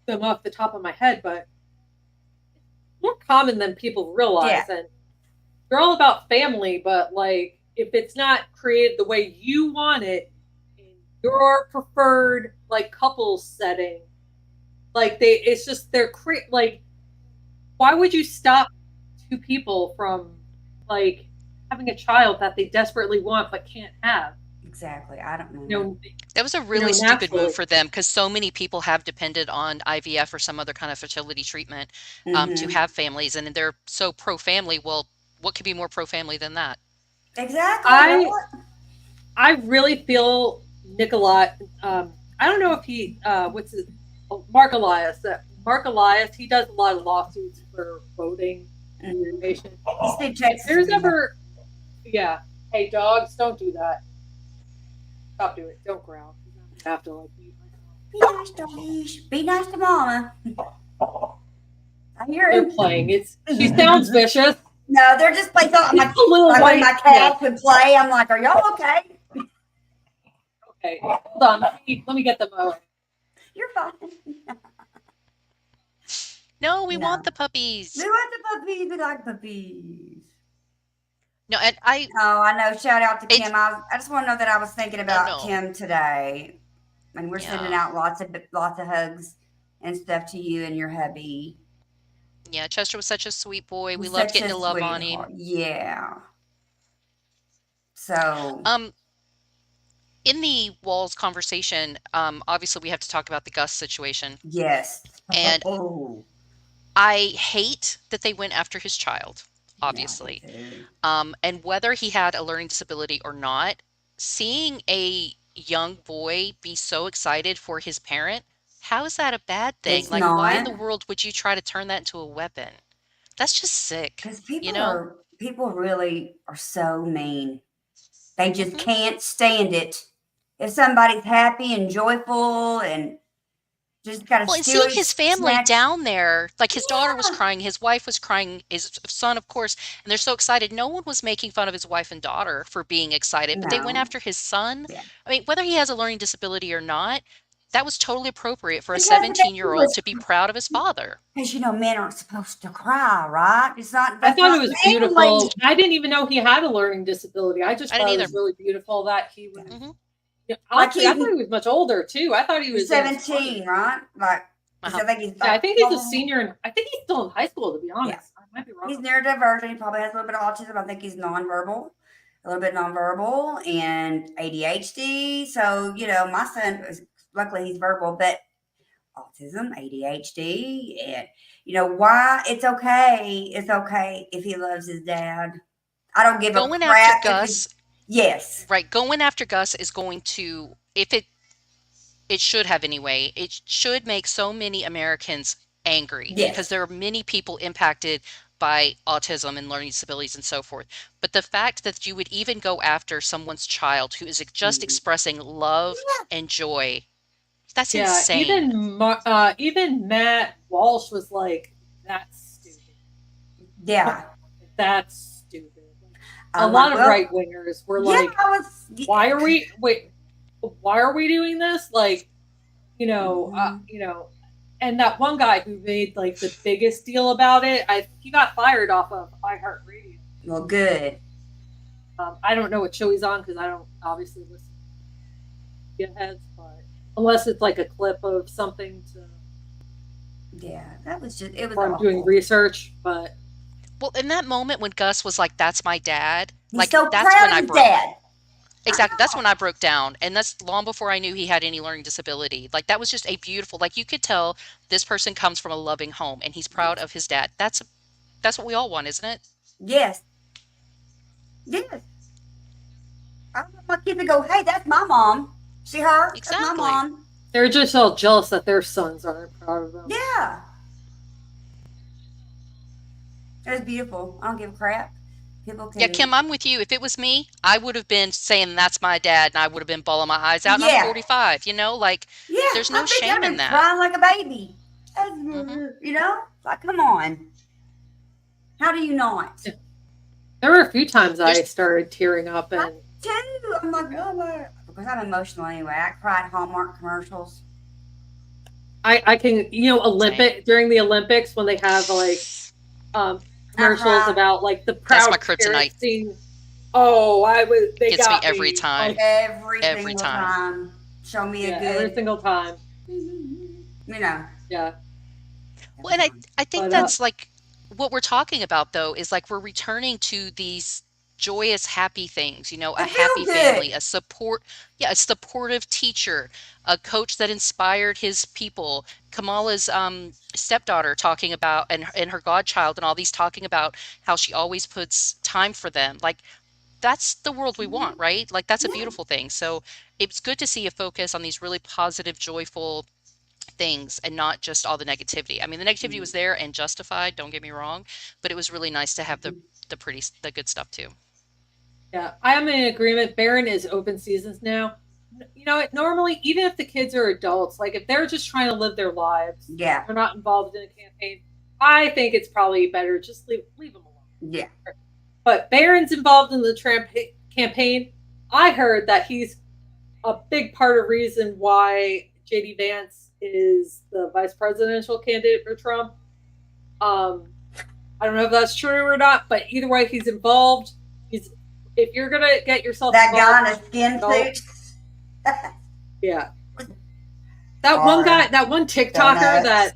them off the top of my head, but more common than people yeah, realize. And they're all about family, but like if it's not created the way you want it in your preferred like couples setting, like it's just like why would you stop two people from like having a child that they desperately want but can't have? exactly. I don't You know. know, That was a really stupid move naturally. for them because so many people have depended on IVF or some other kind of fertility treatment to Hmm. have families, and they're so pro-family. Well, what could be more pro-family than that? Exactly, I right? I really feel Nicolai. I don't know if he what's his Mark Elias. Mark Elias. He does a lot of lawsuits for voting Hmm. information. State If Texas there's would be more. ever, yeah, hey dogs, don't do that. Stop doing it. Don't growl. I have to like mute Be myself. nice, doggies. Be nice to mama. I hear They're him. playing. She sounds vicious. No, they're just playing. I'm It's like, a little like when my white. Yeah. cats would play, I'm like, are y'all okay? Okay. Hold on. Let me get them out. You're fine. No, we want No. the puppies. We want the puppies. We like puppies. No, and I Oh, I know. Shout out to it's Kim. I just want to know that I was thinking I about know. Kim today. And we're sending Yeah. out lots of hugs and stuff to you and your hubby. Yeah, Chester was such a sweet boy. We He's loved such getting a to love on sweetheart. him. Yeah. So, Um, in the Walls conversation, obviously we have to talk about the Gus situation. yes. And Oh, I hate that they went after his child, yeah, I do obviously. too. And whether he had a learning disability or not, seeing a young boy be so excited for his parent, how is that a bad thing? It's Like, why in not the world would you try to turn that into a weapon? That's just sick, because you know? people really are so mean. They just Mhm. can't stand it. If somebody's happy and joyful and just got to Well, and seeing steal his family snatch. down there, like his daughter was Yeah. crying, his wife was crying, his son, of course, and they're so excited. No one was making fun of his wife and daughter for being excited, but they went No. after his son. Yeah. I mean, whether he has a learning disability or not, that was totally appropriate for a Because the baby 17-year-old was, to be proud of his father. because men aren't supposed to cry, right? It's not, I that's thought it not was manly. beautiful. I didn't even know he had a learning disability. I just I didn't thought it either. was really beautiful that he was. Hmm. Yeah, Like honestly, I thought he was much older too. I thought he he's was in his 17, 20s. right? Like, because Uh-huh. I think he's Yeah, like, I think he's a senior, and I think he's still in high school. To be yeah, honest, I might be he's wrong. neurodivergent. He probably has a little bit of autism. I think he's nonverbal, a little bit nonverbal, and ADHD. So, my son, luckily he's verbal, but autism, ADHD, and why it's okay. It's okay if he loves his dad. I don't give a Going after crap if he. Gus, Yes, right? Going after Gus is going to, if it It should have anyway. It should make so many Americans angry because Yes. there are many people impacted by autism and learning disabilities and so forth. But the fact that you would even go after someone's child who is just Mhm. expressing love and joy, that's Yeah, insane. even Matt Walsh was like, "That's stupid. Yeah. That's stupid." A I'm lot like, of well, right wingers were yeah, like, I was. "Why are we wait? Why are we doing this?" Like, Mhm. and that one guy who made like the biggest deal about it, he got fired off of iHeartRadio. Well, good. I don't know what show he's on because I don't obviously listen to heads, but unless it's like a clip of something to Yeah, that was just. It was where I'm doing awful. research, but Well, in that moment when Gus was like, "That's my dad," He's like so that's when proud I of his broke. dad. I Exactly. That's know. when I broke down. And that's long before I knew he had any learning disability. Like that was just a beautiful, like you could tell this person comes from a loving home and he's proud Yes. of his dad. That's what we all want, isn't it? Yes. Yes. I want my kid to go, hey, that's my mom. See her? That's my Exactly. mom. they're just all jealous that their sons aren't proud of them. Yeah. It was beautiful. I don't give a crap. People Yeah, can. Kim, I'm with you. If it was me, I would have been saying that's my dad and I would have been bawling my eyes out and I'm Yeah. 45, you know, like Yeah. there's no I think I've shame in been that. crying like a baby. Hmm. You know? Like, come on. How do you not? There were a few times I There's started tearing up, I and too. I'm like, oh my. Because I'm emotional anyway. I cried Hallmark commercials. I can, same. During the Olympics when they have like um, I commercials cried about like the That's my proud parents kryptonite. being, oh, they Gets me got every me like, time. every Every single time. time. Show me a yeah, every good, single time, you know, yeah. Well, every and time. I think But that's like what we're talking about though is like we're returning to these joyous happy things, you know, a It feel happy family, good. a support, yeah, a supportive teacher, a coach that inspired his people. Kamala's stepdaughter talking about and her godchild and all these talking about how she always puts time for them. Like that's the world we want, right? Like that's a Yeah. beautiful thing. So it's good to see a focus on these really positive, joyful things and not just all the negativity. I mean, the negativity was there and justified, don't get me wrong, but it was really nice to have the good stuff too. yeah, I am in agreement. Barron is open seasons now. Normally, even if the kids are adults, like if they're just trying to live their lives, Yeah. they're not involved in a campaign. I think it's probably better just leave them alone. Yeah. But Barron's involved in the campaign. I heard that he's a big part of reason why JD Vance is the vice presidential candidate for Trump. I don't know if that's true or not, but either way, he's involved. He's If you're gonna get yourself That involved, guy in a skin no, suit. yeah, that one TikToker Donuts. that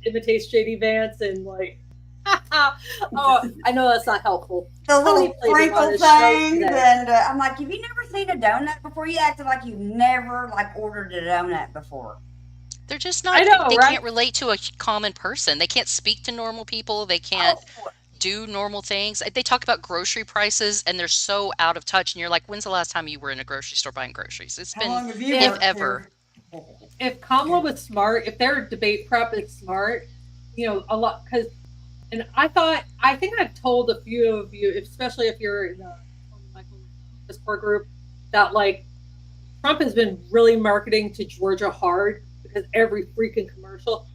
imitates JD Vance and like, oh, I know that's not helpful. The Tony little played it on sprinkle his show things, today. and I'm like, have you never seen a donut before? You acted like you've never like ordered a donut before. They're just I not, know, they right? can't relate to a common person. They can't speak to normal people. They can't Oh, do normal things. They talk about grocery prices and they're so out of touch. And you're like, when's the last time you were in a grocery store buying groceries? It's how been, long have you if If worked ever. here? if Kamala was smart, if their debate prep is smart, a lot because, and I think I've told a few of you, especially if you're in the Michael Discord group, that like Trump has been really marketing to Georgia hard because every freaking commercial,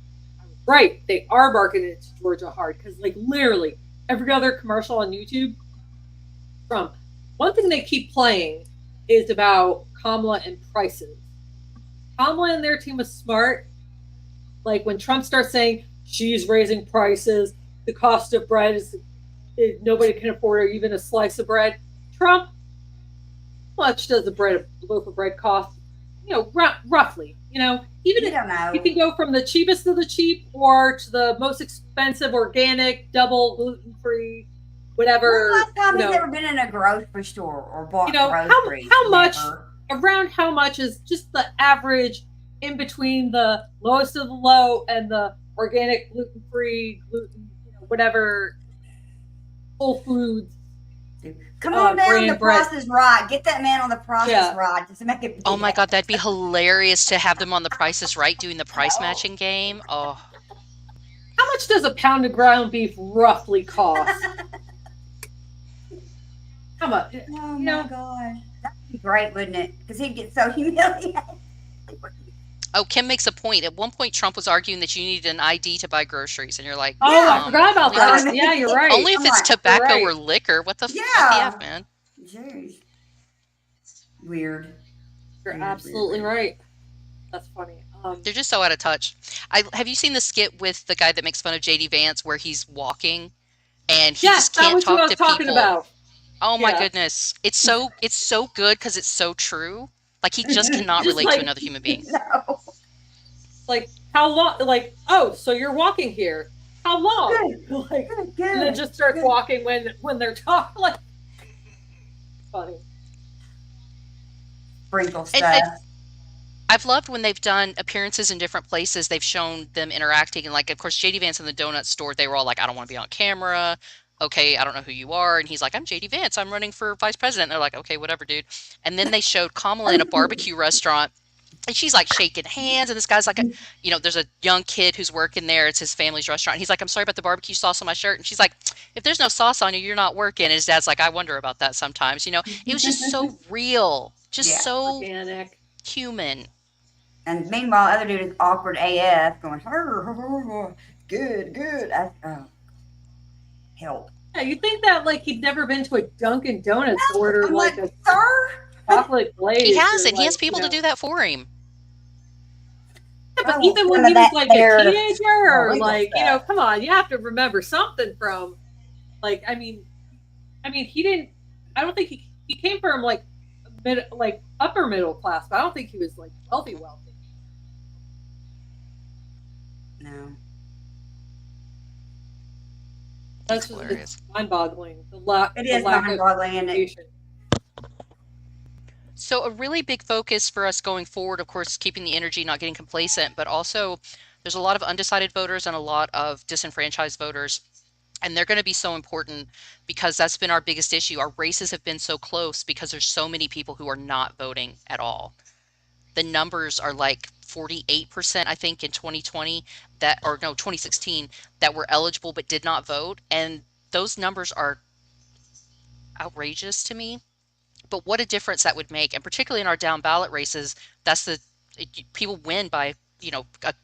right? They are marketing it to Georgia hard because like literally every other commercial on YouTube, Trump. One thing they keep playing is about Kamala and prices. Kamala and their team was smart. Like when Trump starts saying she's raising prices, the cost of bread nobody can afford even a slice of bread. Trump, how much does a loaf of bread cost? Roughly. Even You if don't you know. can go from the cheapest of the cheap or to the most expensive organic, double gluten free, When's the whatever. last time he's ever been in a grocery store or bought groceries? Never. How much is just the average in between the lowest of the low and the organic gluten free whatever Whole Foods Come on down, Bran the Brett. price is right. Get that man on the price Yeah. is right. Just make it Oh my big. God, that'd be hilarious to have them on The Price is Right doing the price matching game. Oh, How much does a pound of ground beef roughly cost? How much? Oh You my know, God. That'd be great, wouldn't it? Because he'd get so humiliated. oh, Kim makes a point. At one point, Trump was arguing that you needed an ID to buy groceries, and you're like, oh, I Yeah. forgot about only if that. it's Yeah, you're right. only if I'm it's like, You're tobacco right. or liquor. What the yeah. f, man? Jeez. Weird. You're Weird, absolutely weird. right. That's funny. They're just so out of touch. Have you seen the skit with the guy that makes fun of JD Vance where he's walking and he Yes, just that can't was what talk I to was talking people? about. Oh my Yeah. goodness. It's so good because it's so true. Like he just cannot Just relate to like, another human being. No. how long? Like, oh, so you're walking here? How long? Good. Like, Good. and then Good. just starts Good. walking when they're talking. Like, funny. Sprinkle And stuff. I've loved when they've done appearances in different places. They've shown them interacting, and like, of course, JD Vance in the donut store. They were all like, "I don't want to be on camera." Okay, I don't know who you are, and he's like, "I'm JD Vance. I'm running for vice president." And they're like, "Okay, whatever, dude." And then they showed Kamala in a barbecue restaurant, and she's like shaking hands, and this guy's like, there's a young kid who's working there. It's his family's restaurant. And he's like, "I'm sorry about the barbecue sauce on my shirt," and she's like, "If there's no sauce on you, you're not working." And his dad's like, "I wonder about that sometimes." It was just so real, just Yeah. so Organic. human. And meanwhile, other dude is awkward AF, going, good, good. Help. Yeah, you think that like he'd never been to a Dunkin' Donuts to order I'm like like, a sir? chocolate glaze. He has, or and he has like, people to do that for him. Yeah, but I want even some when of he was that like a there teenager, or illegal like stuff. come on, you have to remember something from, like, I mean, he didn't. I don't think he came from like like upper middle class, but I don't think he was like wealthy. No. That's It's just hilarious. it's mind-boggling. The lack It the is lack of mind-boggling, and education. So a really big focus for us going forward, of course, keeping the energy, not getting complacent, but also there's a lot of undecided voters and a lot of disenfranchised voters. And they're going to be so important because that's been our biggest issue. Our races have been so close because there's so many people who are not voting at all. The numbers are like 48%, I think, in 2020 or no, 2016 that were eligible but did not vote. And those numbers are outrageous to me. But what a difference that would make, and particularly in our down ballot races, people win by a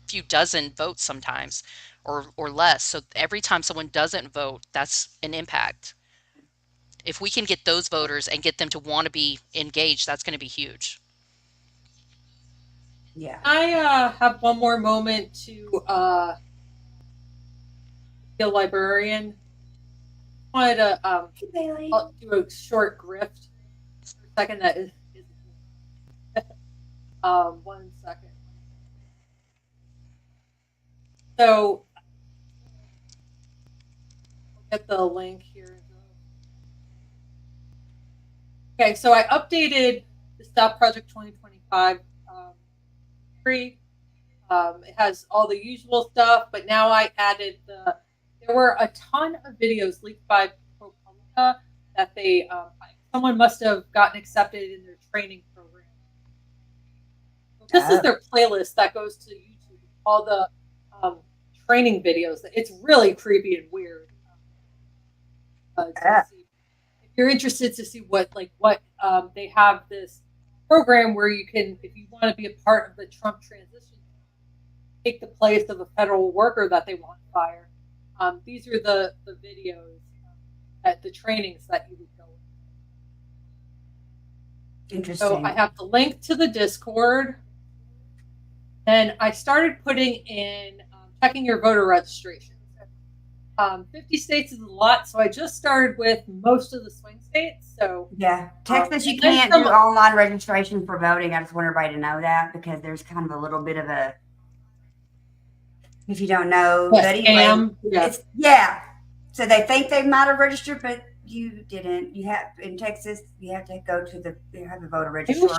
few dozen votes sometimes, or less. So every time someone doesn't vote, that's an impact. If we can get those voters and get them to want to be engaged, that's going to be huge. Yeah. I have one more moment to be a librarian. I wanted to I'll do a short grift for a second. That is 1 second. So I'll get the link here. Okay, so I updated the Stop Project 2025 free. It has all the usual stuff, but now I added there were a ton of videos leaked by ProPublica that someone must have gotten accepted in their training program. This is their playlist that goes to YouTube, all the training videos. It's really creepy and weird. If you're interested to see what they have this program where you can, if you want to be a part of the Trump transition, take the place of a federal worker that they want to fire. These are the videos at the trainings that you would go with. Interesting. So I have the link to the Discord. Then I started putting in checking your voter registration. 50 states is a lot, so I just started with most of the swing states. So yeah, Texas, you and then can't do online registration for voting. I just want everybody to know that because there's kind of a little bit of a, if you don't know, but anyway, yeah. So they think they might have registered, but you didn't. You have in Texas, you have to go to have a voter registrar.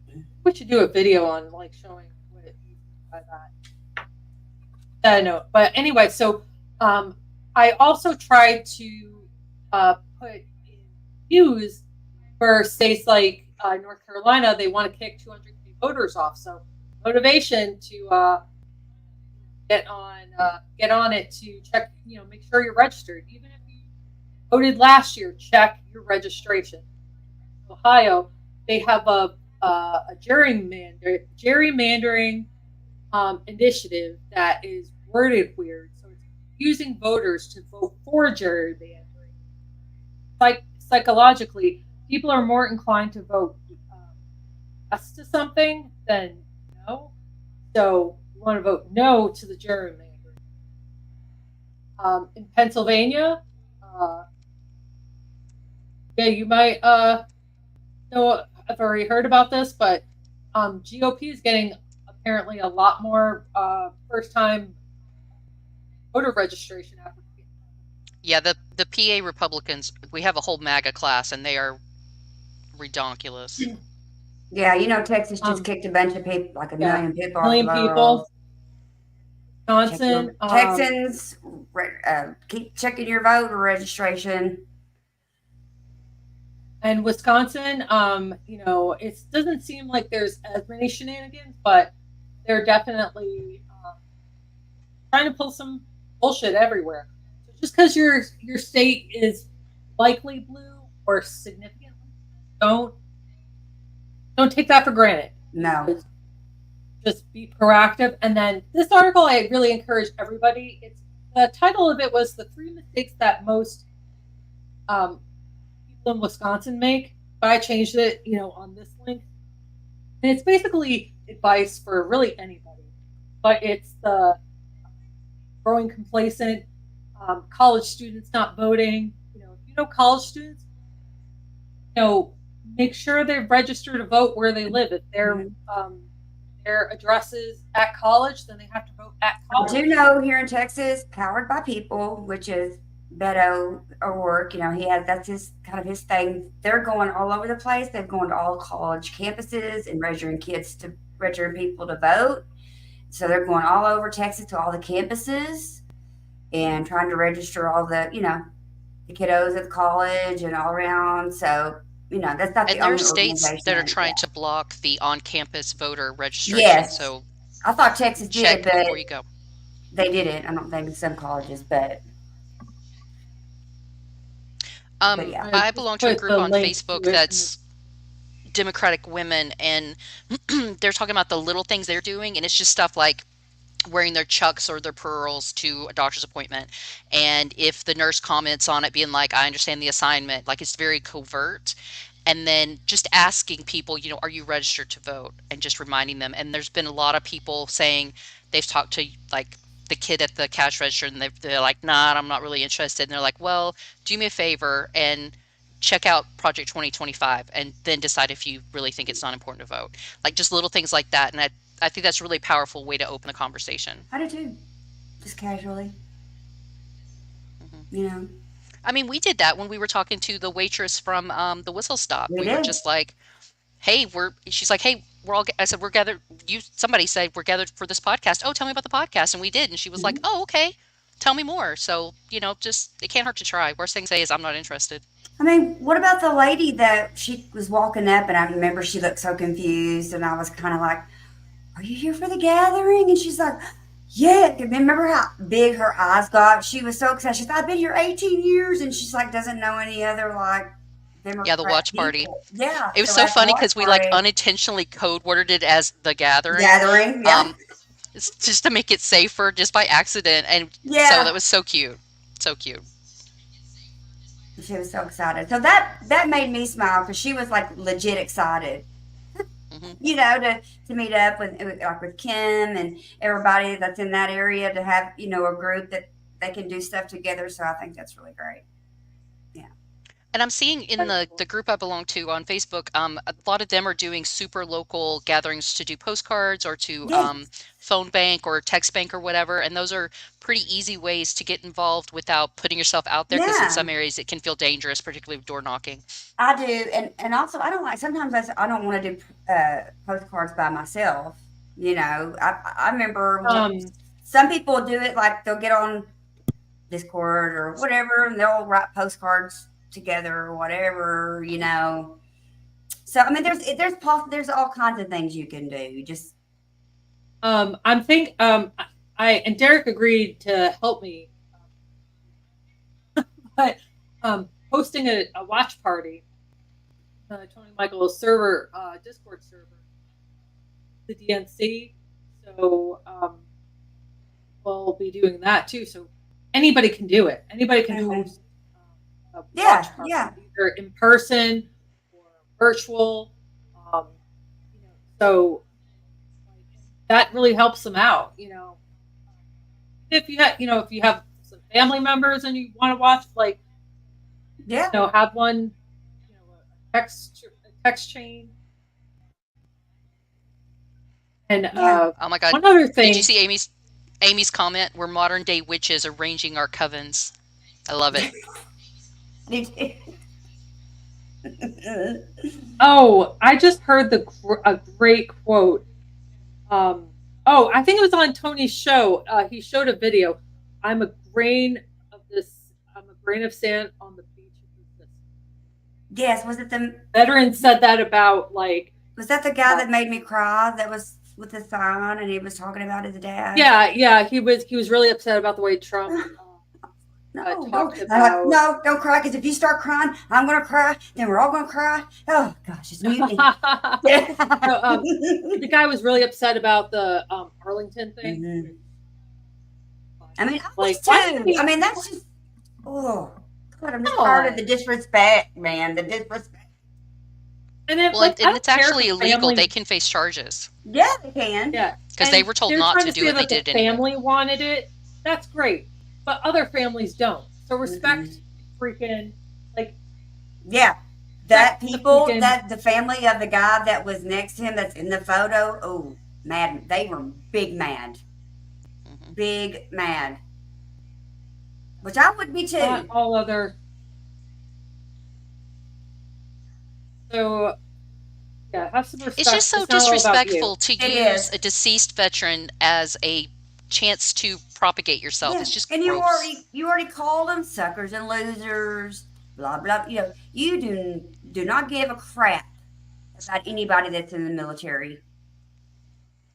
Maybe we should do a video on like showing what it means by that. I know, but anyway, so I also tried to put in news for states like North Carolina, they want to kick 200K voters off. So motivation to get on it to check, make sure you're registered. Even if you voted last year, check your registration. Ohio, they have a gerrymandering initiative that is worded weird. So it's using voters to vote for gerrymandering. Psychologically, people are more inclined to vote yes to something than no. So you want to vote no to the gerrymandering. In Pennsylvania, uh, yeah, you might know, I've already heard about this, but GOP is getting apparently a lot more first time voter registration applications. Yeah, the PA Republicans, we have a whole MAGA class, and they are redonkulous. Yeah, Texas just Um, kicked a bunch of people, like a yeah, million people off the million rolls. people. Wisconsin, Texans, keep checking your voter registration. and Wisconsin, it doesn't seem like there's as many shenanigans, but they're definitely trying to pull some bullshit everywhere. So just because your state is likely blue or significantly, don't don't take that for granted. No. Just be proactive. And then this article, I really encourage everybody. It's the title of it was the 3 mistakes that most people in Wisconsin make. But I changed it, on this link, and it's basically advice for really anybody. But it's the growing complacent, college students not voting. If college students, make sure they're registered to vote where they live. If their address is at college, then they have to vote at college. I do know here in Texas, Powered by People, which is Beto O'Rourke, that's his kind of his thing. They're going all over the place. They're going to all college campuses and registering people to vote. So they're going all over Texas to all the campuses and trying to register all the kiddos at the college and all around. So, that's not the And there are only states organization. that are trying to block the on-campus voter registration. Yes. So I thought Texas check did it, but before you go. they didn't. I don't think in some colleges, but yeah. I belong to a group on Facebook that's Democratic women, and they're talking about the little things they're doing, and it's just stuff like wearing their chucks or their pearls to a doctor's appointment. And if the nurse comments on it being like, I understand the assignment, like it's very covert. And then just asking people, are you registered to vote? And just reminding them. And there's been a lot of people saying they've talked to like the kid at the cash register, and they're like, nah, I'm not really interested. And they're like, well, do me a favor and check out Project 2025 and then decide if you really think it's not important to vote. Like just little things like that. And I think that's a really powerful way to open a conversation. I do too. Just casually. Mm-hmm. I mean, we did that when we were talking to the waitress from the Whistle Stop. We were just like, hey, she's like, hey, I said, we're gathered. Somebody said we're gathered for this podcast. Oh, tell me about the podcast. And we did. And she was like, oh, okay. Tell me more. So, just, it can't hurt to try. Worst thing to say is I'm not interested. I mean, what about the lady that she was walking up, and I remember she looked so confused, and I was kind of like, are you here for the gathering? And she's like, yeah. Remember how big her eyes got? She was so excited. She's like, I've been here 18 years. And she's like, doesn't know any other, like, Democrat Yeah, the watch party. people. Yeah. It was so funny because we like unintentionally code worded it as the gathering. Yeah. It's just to make it safer just by accident. And so that was so cute. So cute. She was so excited. So that made me smile because she was like legit excited. To meet up with Kim and everybody that's in that area, to have a group that they can do stuff together. So I think that's really great. Yeah. And I'm seeing in the group I belong to on Facebook, a lot of them are doing super local gatherings to do postcards or to phone bank or text bank or whatever. And those are pretty easy ways to get involved without putting yourself out there, because in some areas it can feel dangerous, particularly with door knocking. I do. And also I don't like, sometimes I don't want to do postcards by myself. I remember some people do it, like they'll get on Discord or whatever, and they'll write postcards together or whatever, you know. So I mean, there's all kinds of things you can do. You just I and Derek agreed to help me, but hosting a watch party, Tony Michael's server, Discord server, the DNC. So we'll be doing that too. So anybody can do it. Anybody can host a yeah, watch party, yeah, either in person or virtual. Um, so that really helps them out. If you have some family members and you want to watch, like, yeah. have one, a text chain. And Yeah. Oh my God. one other Did thing, you see Amy's comment? We're modern day witches arranging our covens. I love it. oh, I just heard a great quote. I think it was on Tony's show. He showed a video. I'm a grain I'm a grain of sand on the beach of resistance. Yes, was it the Veteran said that about, like, was that the guy that made me cry? That was with the sign, and he was talking about his dad. Yeah. He was really upset about the way Trump. No, talked don't, about. no, don't cry, because if you start crying, I'm gonna cry. Then we're all gonna cry. Oh gosh, it's mutiny. The guy was really upset about the Arlington thing. Mhm. I mean, I Like, was too. I mean, that's just God, I'm just tired of the disrespect, man. The disrespect. And then, Well, like, I and don't it's actually care if illegal. family- They can face charges Yeah, they can. Yeah, because they and were told they're not trying to do say it. They that the did it anyway. family wanted it. That's great, but other families don't. So respect, freaking, like, Yeah, that the people, freaking- that the family of the guy that was next to him, that's in the photo. Oh, mad! They were big mad, Mhm. big mad. Which I would be too. not all other. So, yeah, have some respect. It's just so not all about you. disrespectful to It use is. a deceased veteran as a chance to propagate yourself. Yeah. It's just And gross. you already called them suckers and losers. Blah blah. You know, you do not give a crap about anybody that's in the military.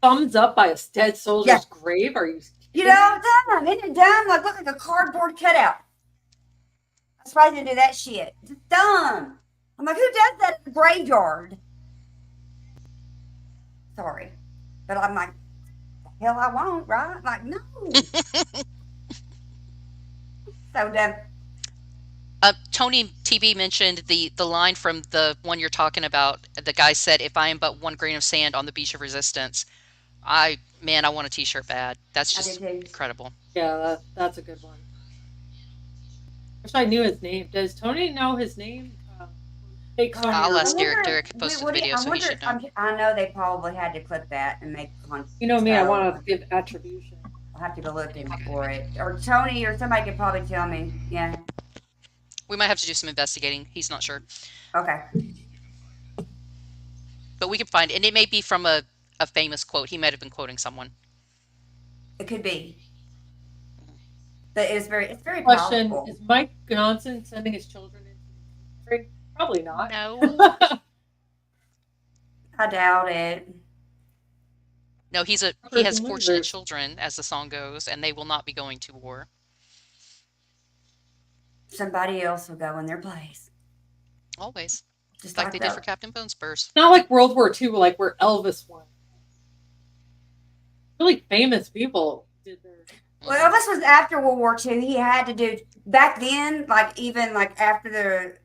Thumbs up by a dead soldier's Yeah. grave. Are you? You know, dumb. Isn't it dumb? Like, look like a cardboard cutout. I'm surprised they do that shit. It's dumb. I'm like, who does that at the graveyard? Sorry. But I'm like, the hell I won't, right? Like, no. So dumb. Tony TB mentioned the line from the one you're talking about. The guy said, "If I am but one grain of sand on the beach of resistance." I want a T-shirt bad. That's I just did too. incredible. Yeah, that's a good one. Wish I knew his name. Does Tony know his name? Take Tony. I'll or- ask Derek. wonder- Derek posted the what do you- video, I so he wonder- should know. I know they probably had to clip that and make one. You know me, I So, want to give attribution. I'll have to go looking for it. Or Tony or somebody could probably tell me. Yeah. We might have to do some investigating. He's not sure, Okay. but we can find. And it may be from a famous quote. He might have been quoting someone. It could be. But it's very Question: powerful. Is Mike Johnson sending his children into the military? Probably not. No, I doubt it. no. He has Losers. fortunate children, as the song goes, and they will not be going to war. Somebody else will go in their place. Always, Just like like they did that. for Captain Bone Spurs. Not like World War II, like where Elvis won. Really famous people did their. Well, Elvis was after World War II. He had to do back then, like even like after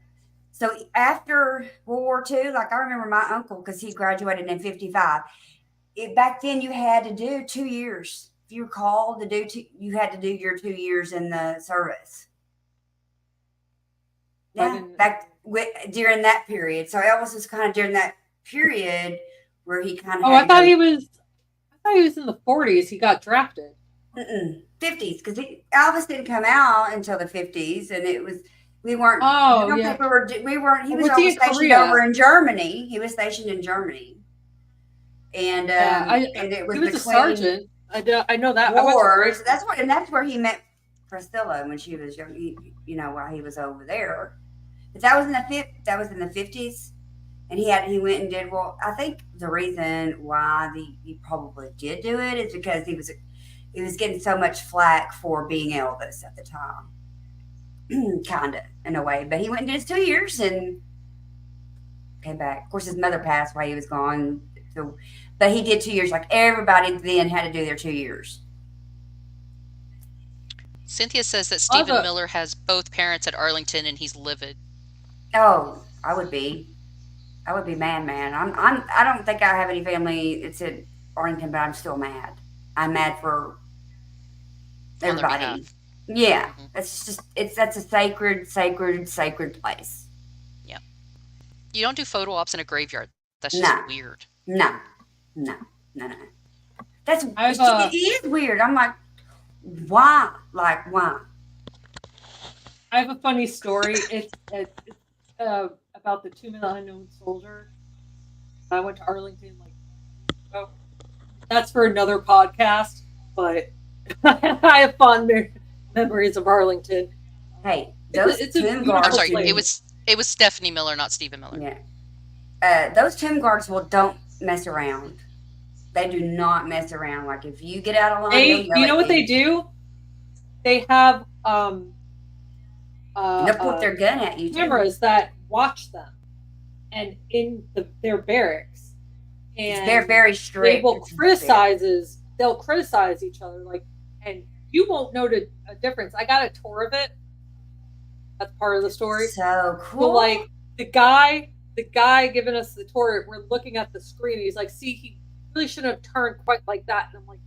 after World War II. Like I remember my uncle because he graduated in '55. Back then, you had to do 2 years. If you were called to do you had to do your 2 years in the service. Yeah, during that period. So Elvis was kind of during that period where he kind of. Oh, I thought he was in the 40s. He got drafted. 50s, because Elvis didn't come out until the 50s, and it was we weren't. Oh, I don't yeah. think we weren't. He was Was he in stationed Korea? over in Germany. He was stationed in Germany, and and it was He was a between sergeant. I know that. I went to wars. grade school. That's where he met Priscilla when she was young. While he was over there. But that was in the 50s, and he went and did well. I think the reason why he probably did do it is because he was getting so much flack for being Elvis at the time, kind of in a way. But he went and did his 2 years and came back. Of course, his mother passed while he was gone, so but he did 2 years. Like everybody then had to do their 2 years. Cynthia says that I have Stephen a Miller has both parents at Arlington and he's livid. Oh, I would be mad, man. I don't think I have any family. It's at Arlington, but I'm still mad. I'm mad for On their everybody. behalf. Yeah, Hmm. that's a sacred, sacred, sacred place. Yeah. You don't do photo ops in a graveyard. That's just No, weird. no, no, no, no. That's I have it a is weird. I'm like, why? Like, why? I have a funny story. It's about the 2 minute unknown soldier. I went to Arlington like oh, that's for another podcast, but I have memories of Arlington. Hey, It's those it's a tomb I'm beautiful guards sorry. do. place. It was Stephanie Miller, not Stephen Miller. Those tomb guards will don't mess around. They do not mess around. Like if you get out of line, they'll Do yell you know at what they you. do? They have And they'll point uh, their gun at you too. cameras that watch them, and in their barracks, They're and very strict. they'll criticize each other like, and you won't know a difference. I got a tour of it. That's part of the story. So So cool. like the guy giving us the tour, we're looking at the screen. And he's like, "See, he really shouldn't have turned quite like that." And I'm like,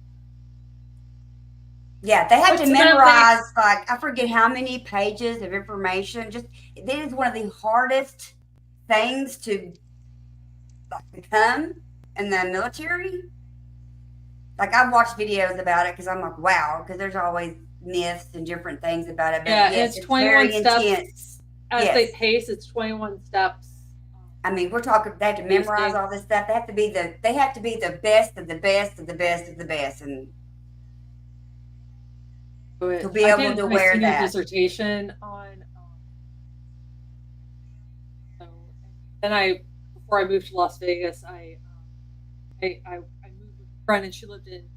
Yeah, they have but to to them, memorize like I forget how many pages of information. Just it is one of the hardest things to like, become in the military. Like I've watched videos about it because I'm like, wow, because there's always myths and different things about it. But yeah, and yes, it's it's 21 very steps intense. as they Yes. pace. It's 21 steps. I mean, we're talking. They have to memorize Pacing. all this stuff. They have to be the best of the best of the best of the best, and to be I able did to my wear senior that. dissertation on. So then before I moved to Las Vegas, I moved with a friend, and she lived in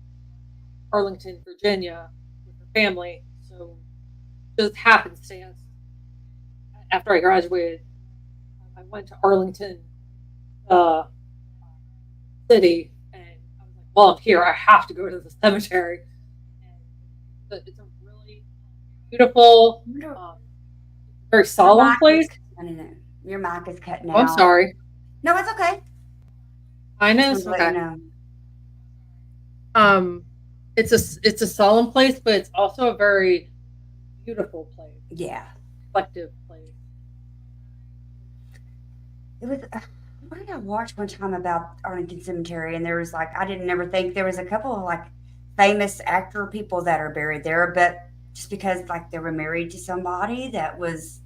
Arlington, Virginia, with her family. So just happenstance. After I graduated, I went to Arlington uh, City, and I was like, "Well, I'm here. I have to go to the cemetery." And it's a really beautiful, very Your solemn mic is place. your mic is cutting Oh, I'm out. sorry. No, it's okay. I Just know. wanted to let you Okay. know. Um, it's a solemn place, but it's also a very beautiful place, Yeah, reflective place. it was. What did I watch one time about Arlington Cemetery? And there was like I didn't ever think there was a couple of like famous actor people that are buried there, but just because like they were married to somebody that was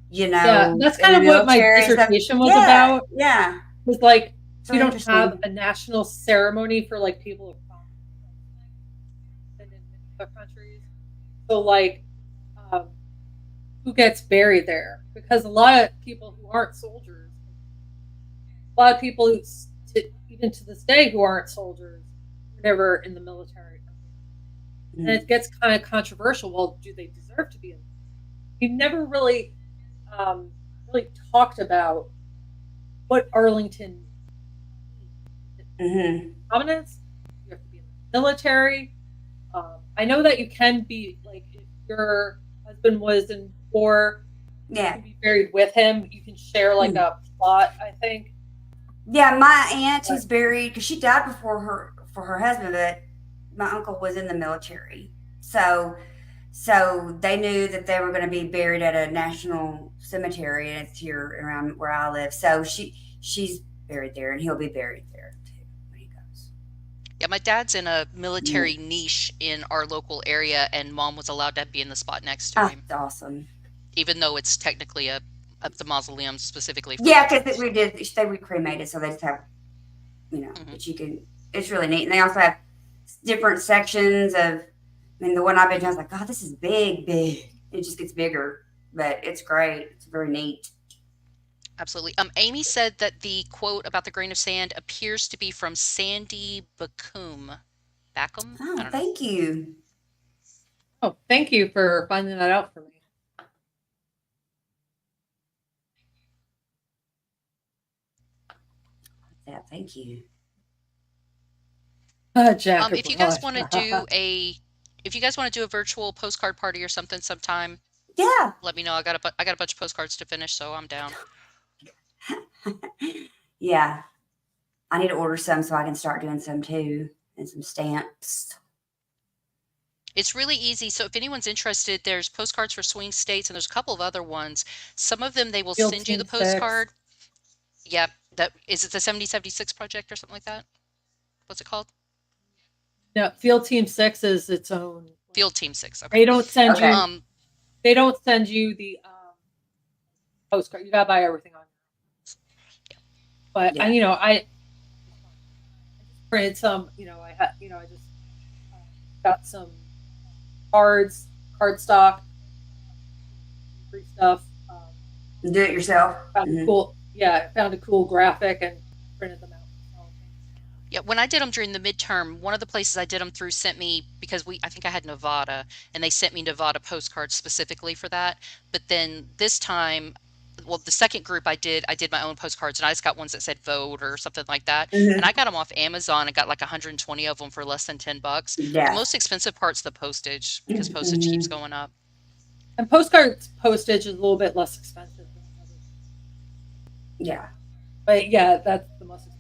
Yeah, that's in kind the of what my military and stuff. dissertation was Yeah, about. yeah. Was like So we don't have interesting. a national ceremony for like people of color in many other countries. So like, um, who gets buried there? Because a lot of people who aren't soldiers, a lot of people even to this day who aren't soldiers, were never in the military, and Mm. it gets kind of controversial. Well, do they deserve to be in? We've never really talked about what Arlington Mm-hmm. prominence. You have to be in the military. I know that you can be like if your husband was in war, you Yeah. can be buried with him. You can share like Hmm. a plot. I think. Yeah, my aunt, But who's buried because she died before her husband, but my uncle was in the military, so they knew that they were going to be buried at a national cemetery, and it's here around where I live. So she's buried there, and he'll be buried there too when he goes. Yeah, my dad's in a Mm. military niche in our local area, and mom was allowed to be in the spot next to Ah, him, that's awesome. even though it's technically the mausoleum specifically for Yeah, because veterans. they would cremate it, so they just have Hmm. but you can. It's really neat, and they also have different sections of I mean, the one I've been to, I was like, God, this is big, big. It just gets bigger, but it's great. It's very neat. Absolutely. Amy said that the quote about the grain of sand appears to be from Sandy Bacum. Bacum? I Oh, don't know. thank you. Oh, thank you for finding that out for me. Yeah, thank you. Jack of If you guys Ross. want to do a if you guys want to do a virtual postcard party or something sometime, Yeah. let me know. I got a bunch of postcards to finish, so I'm down. Yeah. I need to order some so I can start doing some too, and some stamps. It's really easy. So if anyone's interested, there's postcards for swing states and there's a couple of other ones. Some of them they will Field send you Team the 6. postcard. Yep. That is it the 7076 project or something like that? What's it called? No, Field Team 6 is its own. Field Team 6. Okay. They don't send Okay. you. They don't send you the postcard. You gotta buy everything on. But Yeah. I just printed some. I had. I just got some cards, cardstock, free stuff. Do it yourself. Found a Hmm. cool. Yeah, found a cool graphic and printed them out. Yeah, when I did them during the midterm, one of the places I did them through sent me because I think I had Nevada, and they sent me Nevada postcards specifically for that. But then this time, well, the second group I did my own postcards, and I just got ones that said vote or something like that. And Hmm. I got them off Amazon and got like 120 of them for less than $10. The Yeah. most expensive part's the postage because postage keeps Hmm. going up. And postcards postage is a little bit less expensive than other. Yeah. But yeah, that's the most expensive.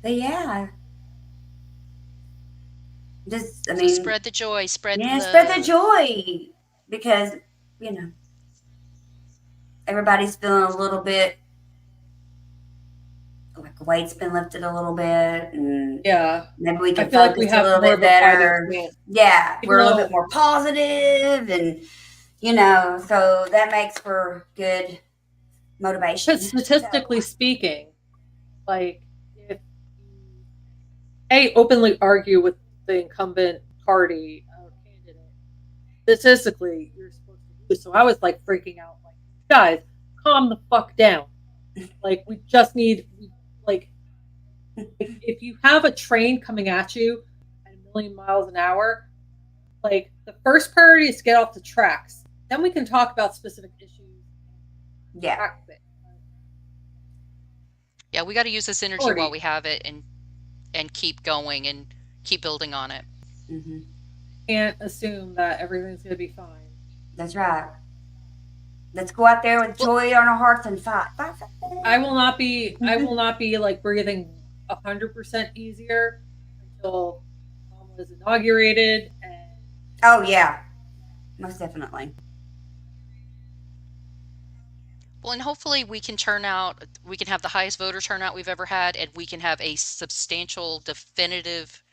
But yeah, just I So mean, spread the joy, spread the yeah, spread the love. joy because you know everybody's feeling a little bit like the weight's been lifted a little bit, and Yeah, maybe we I can feel like we focus a have little more bit of a fighting better. stance, Yeah, even we're a little bit though more positive, and so that makes for good because motivation. So, statistically speaking, like if you openly argue with the incumbent party candidate, statistically you're supposed to lose. So I was like freaking out, like guys, calm the fuck down. Like we just need like if you have a train coming at you at 1,000,000 miles an hour, like the first priority is to get off the tracks. Then we can talk about specific issues. yeah. Yeah, we got to use this energy while Priority. we have it and keep going and keep building on it. Hmm. Can't assume that everything's going to be fine. That's right. Let's go out there with Well, joy on our hearts and fight. Fight, fight, I fight. will not be. I will not be like breathing 100% easier until was inaugurated and Oh yeah, most definitely. well, and hopefully we can have the highest voter turnout we've ever had, and we can have a substantial, definitive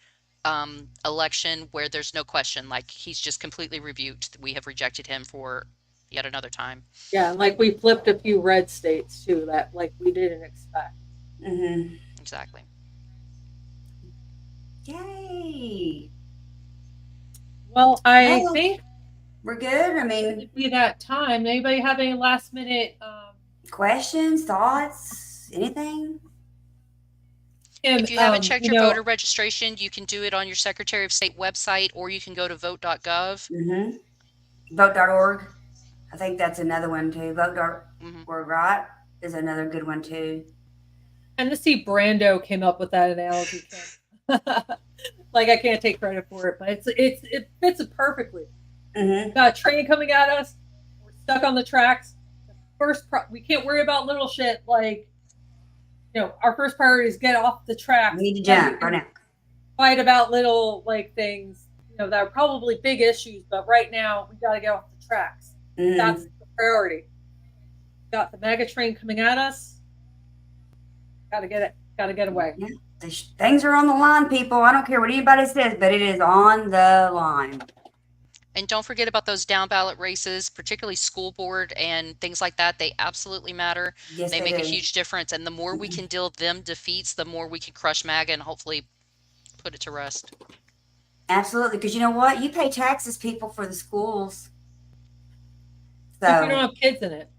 election where there's no question, like he's just completely rebuked. We have rejected him for yet another time. yeah, like we flipped a few red states too that like we didn't expect. Hmm. Exactly. Yay! Well, I Well, think we're good. I it'd mean, be that time. Anybody have any last minute questions, thoughts, anything? If you haven't checked your voter registration, you can do it on your Secretary of State website, or you can go to vote.gov. Mm-hmm. Vote.org. I think that's another one too. Hmm. Vote.org, right? Is another good one too. and to see Brando came up with that analogy, Kim. Like I can't take credit for it, but it fits it perfectly. Mm-hmm. Got a train coming at us. We're stuck on the tracks. We can't worry about little shit like our first priority is get off the We tracks. need to Then we jump right can now. fight about little like things that are probably big issues, but right now we got to get off the tracks. Mm-hmm. That's the priority. Got the mega train coming at us. Got to get it. Got to get away. Yeah. Things are on the line, people. I don't care what anybody says, but it is on the line. And don't forget about those down ballot races, particularly school board and things like that. They absolutely matter. Yes, They they make a do. huge difference. And the more we can deal them defeats, the more we can crush MAGA and hopefully put it to rest. Absolutely, because you know what? You pay taxes, people, for the schools. If you don't So have kids in it,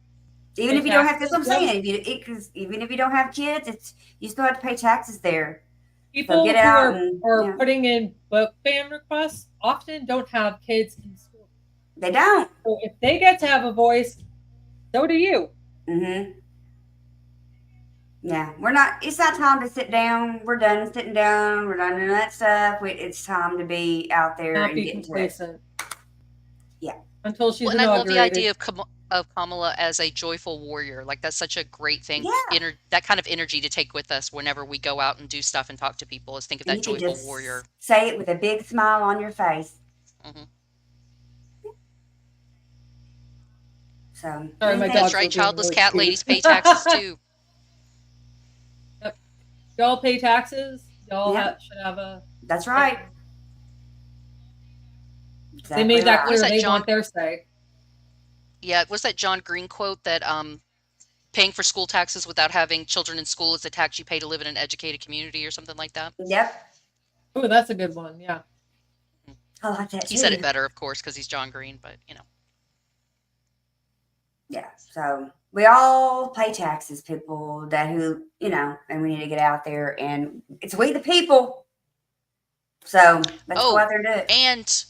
even pay if you don't have, taxes. that's what I'm Yep. saying. Because even if you don't have kids, it's you still have to pay taxes there. So get People who out and are yeah, putting in book ban requests often don't have kids in school. they don't. So if they get to have a voice, so do you. Hmm. Yeah, we're not. It's not time to sit down. We're done sitting down. We're done doing that stuff. It's time to be out there Not and be getting to it. complacent Yeah, until Well, she's and I love the inaugurated. idea of Kamala as a joyful warrior. Like that's such a great thing. yeah. That kind of energy to take with us whenever we go out and do stuff and talk to people is think of And that you can joyful just warrior. say it with a big smile on your face. Hmm. So Sorry, my That's dogs anything. were right. being Childless really cat cute. ladies pay taxes too. Yep. Y'all pay taxes. Y'all Yeah, should have a that's say. right. They Exactly made that What is right. clear. that They John? want their say. Yeah, what's that John Green quote that paying for school taxes without having children in school is the tax you pay to live in an educated community or something like that? Yep, Oh, that's a good one. Yeah. I like that He said it too. better, of course, because he's John Green, but Yeah. So we all pay taxes, people that who and we need to get out there and it's we the people. So let's go Oh, out there and do it. and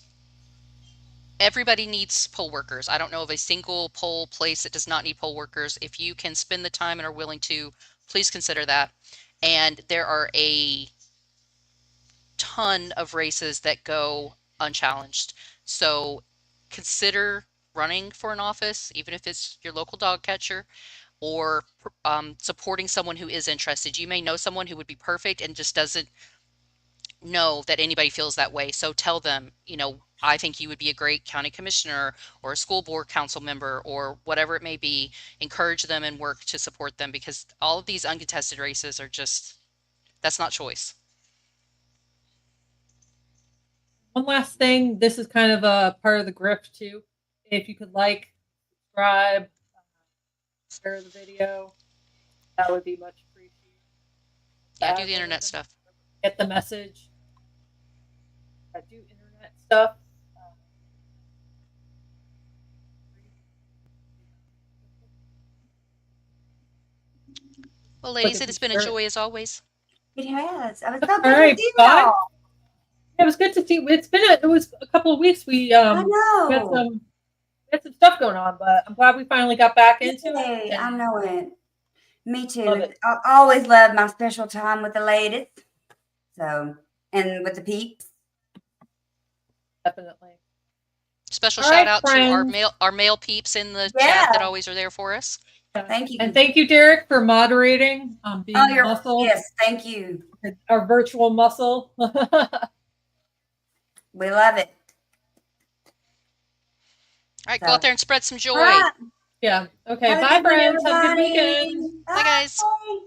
everybody needs poll workers. I don't know of a single poll place that does not need poll workers. If you can spend the time and are willing to, please consider that. And there are a ton of races that go unchallenged. So consider running for an office, even if it's your local dog catcher, or supporting someone who is interested. You may know someone who would be perfect and just doesn't know that anybody feels that way. So tell them, I think you would be a great county commissioner or a school board council member or whatever it may be. Encourage them and work to support them because all of these uncontested races are just, that's not choice. One last thing. This is kind of a part of the grift too. If you could subscribe, share the video, that would be much appreciated. Yeah, do the internet Algorithm, stuff. get the message. I do internet stuff. Well, Like ladies, if it you has been a share it. joy as always. It has. I was so All good to right, see bye. y'all. It was good to see. It was a couple of weeks. We I had know. some stuff going on, but I'm glad we finally got back into it. Yay, I And know it. Me love too. it. I always love my special time with the ladies. So and with the peeps. Definitely. Special All shout right, out to friends. our male peeps in the chat that Yeah. always are there for us. Yeah. Thank And you. thank you, Derek, for moderating, Oh, being the you're muscle, yes. Thank you. our virtual muscle. We love it. All right, So, go out there and spread some all joy. right. Yeah. Okay. Have a Bye, good one, friends. Have a good everybody. weekend. Bye, guys. Bye.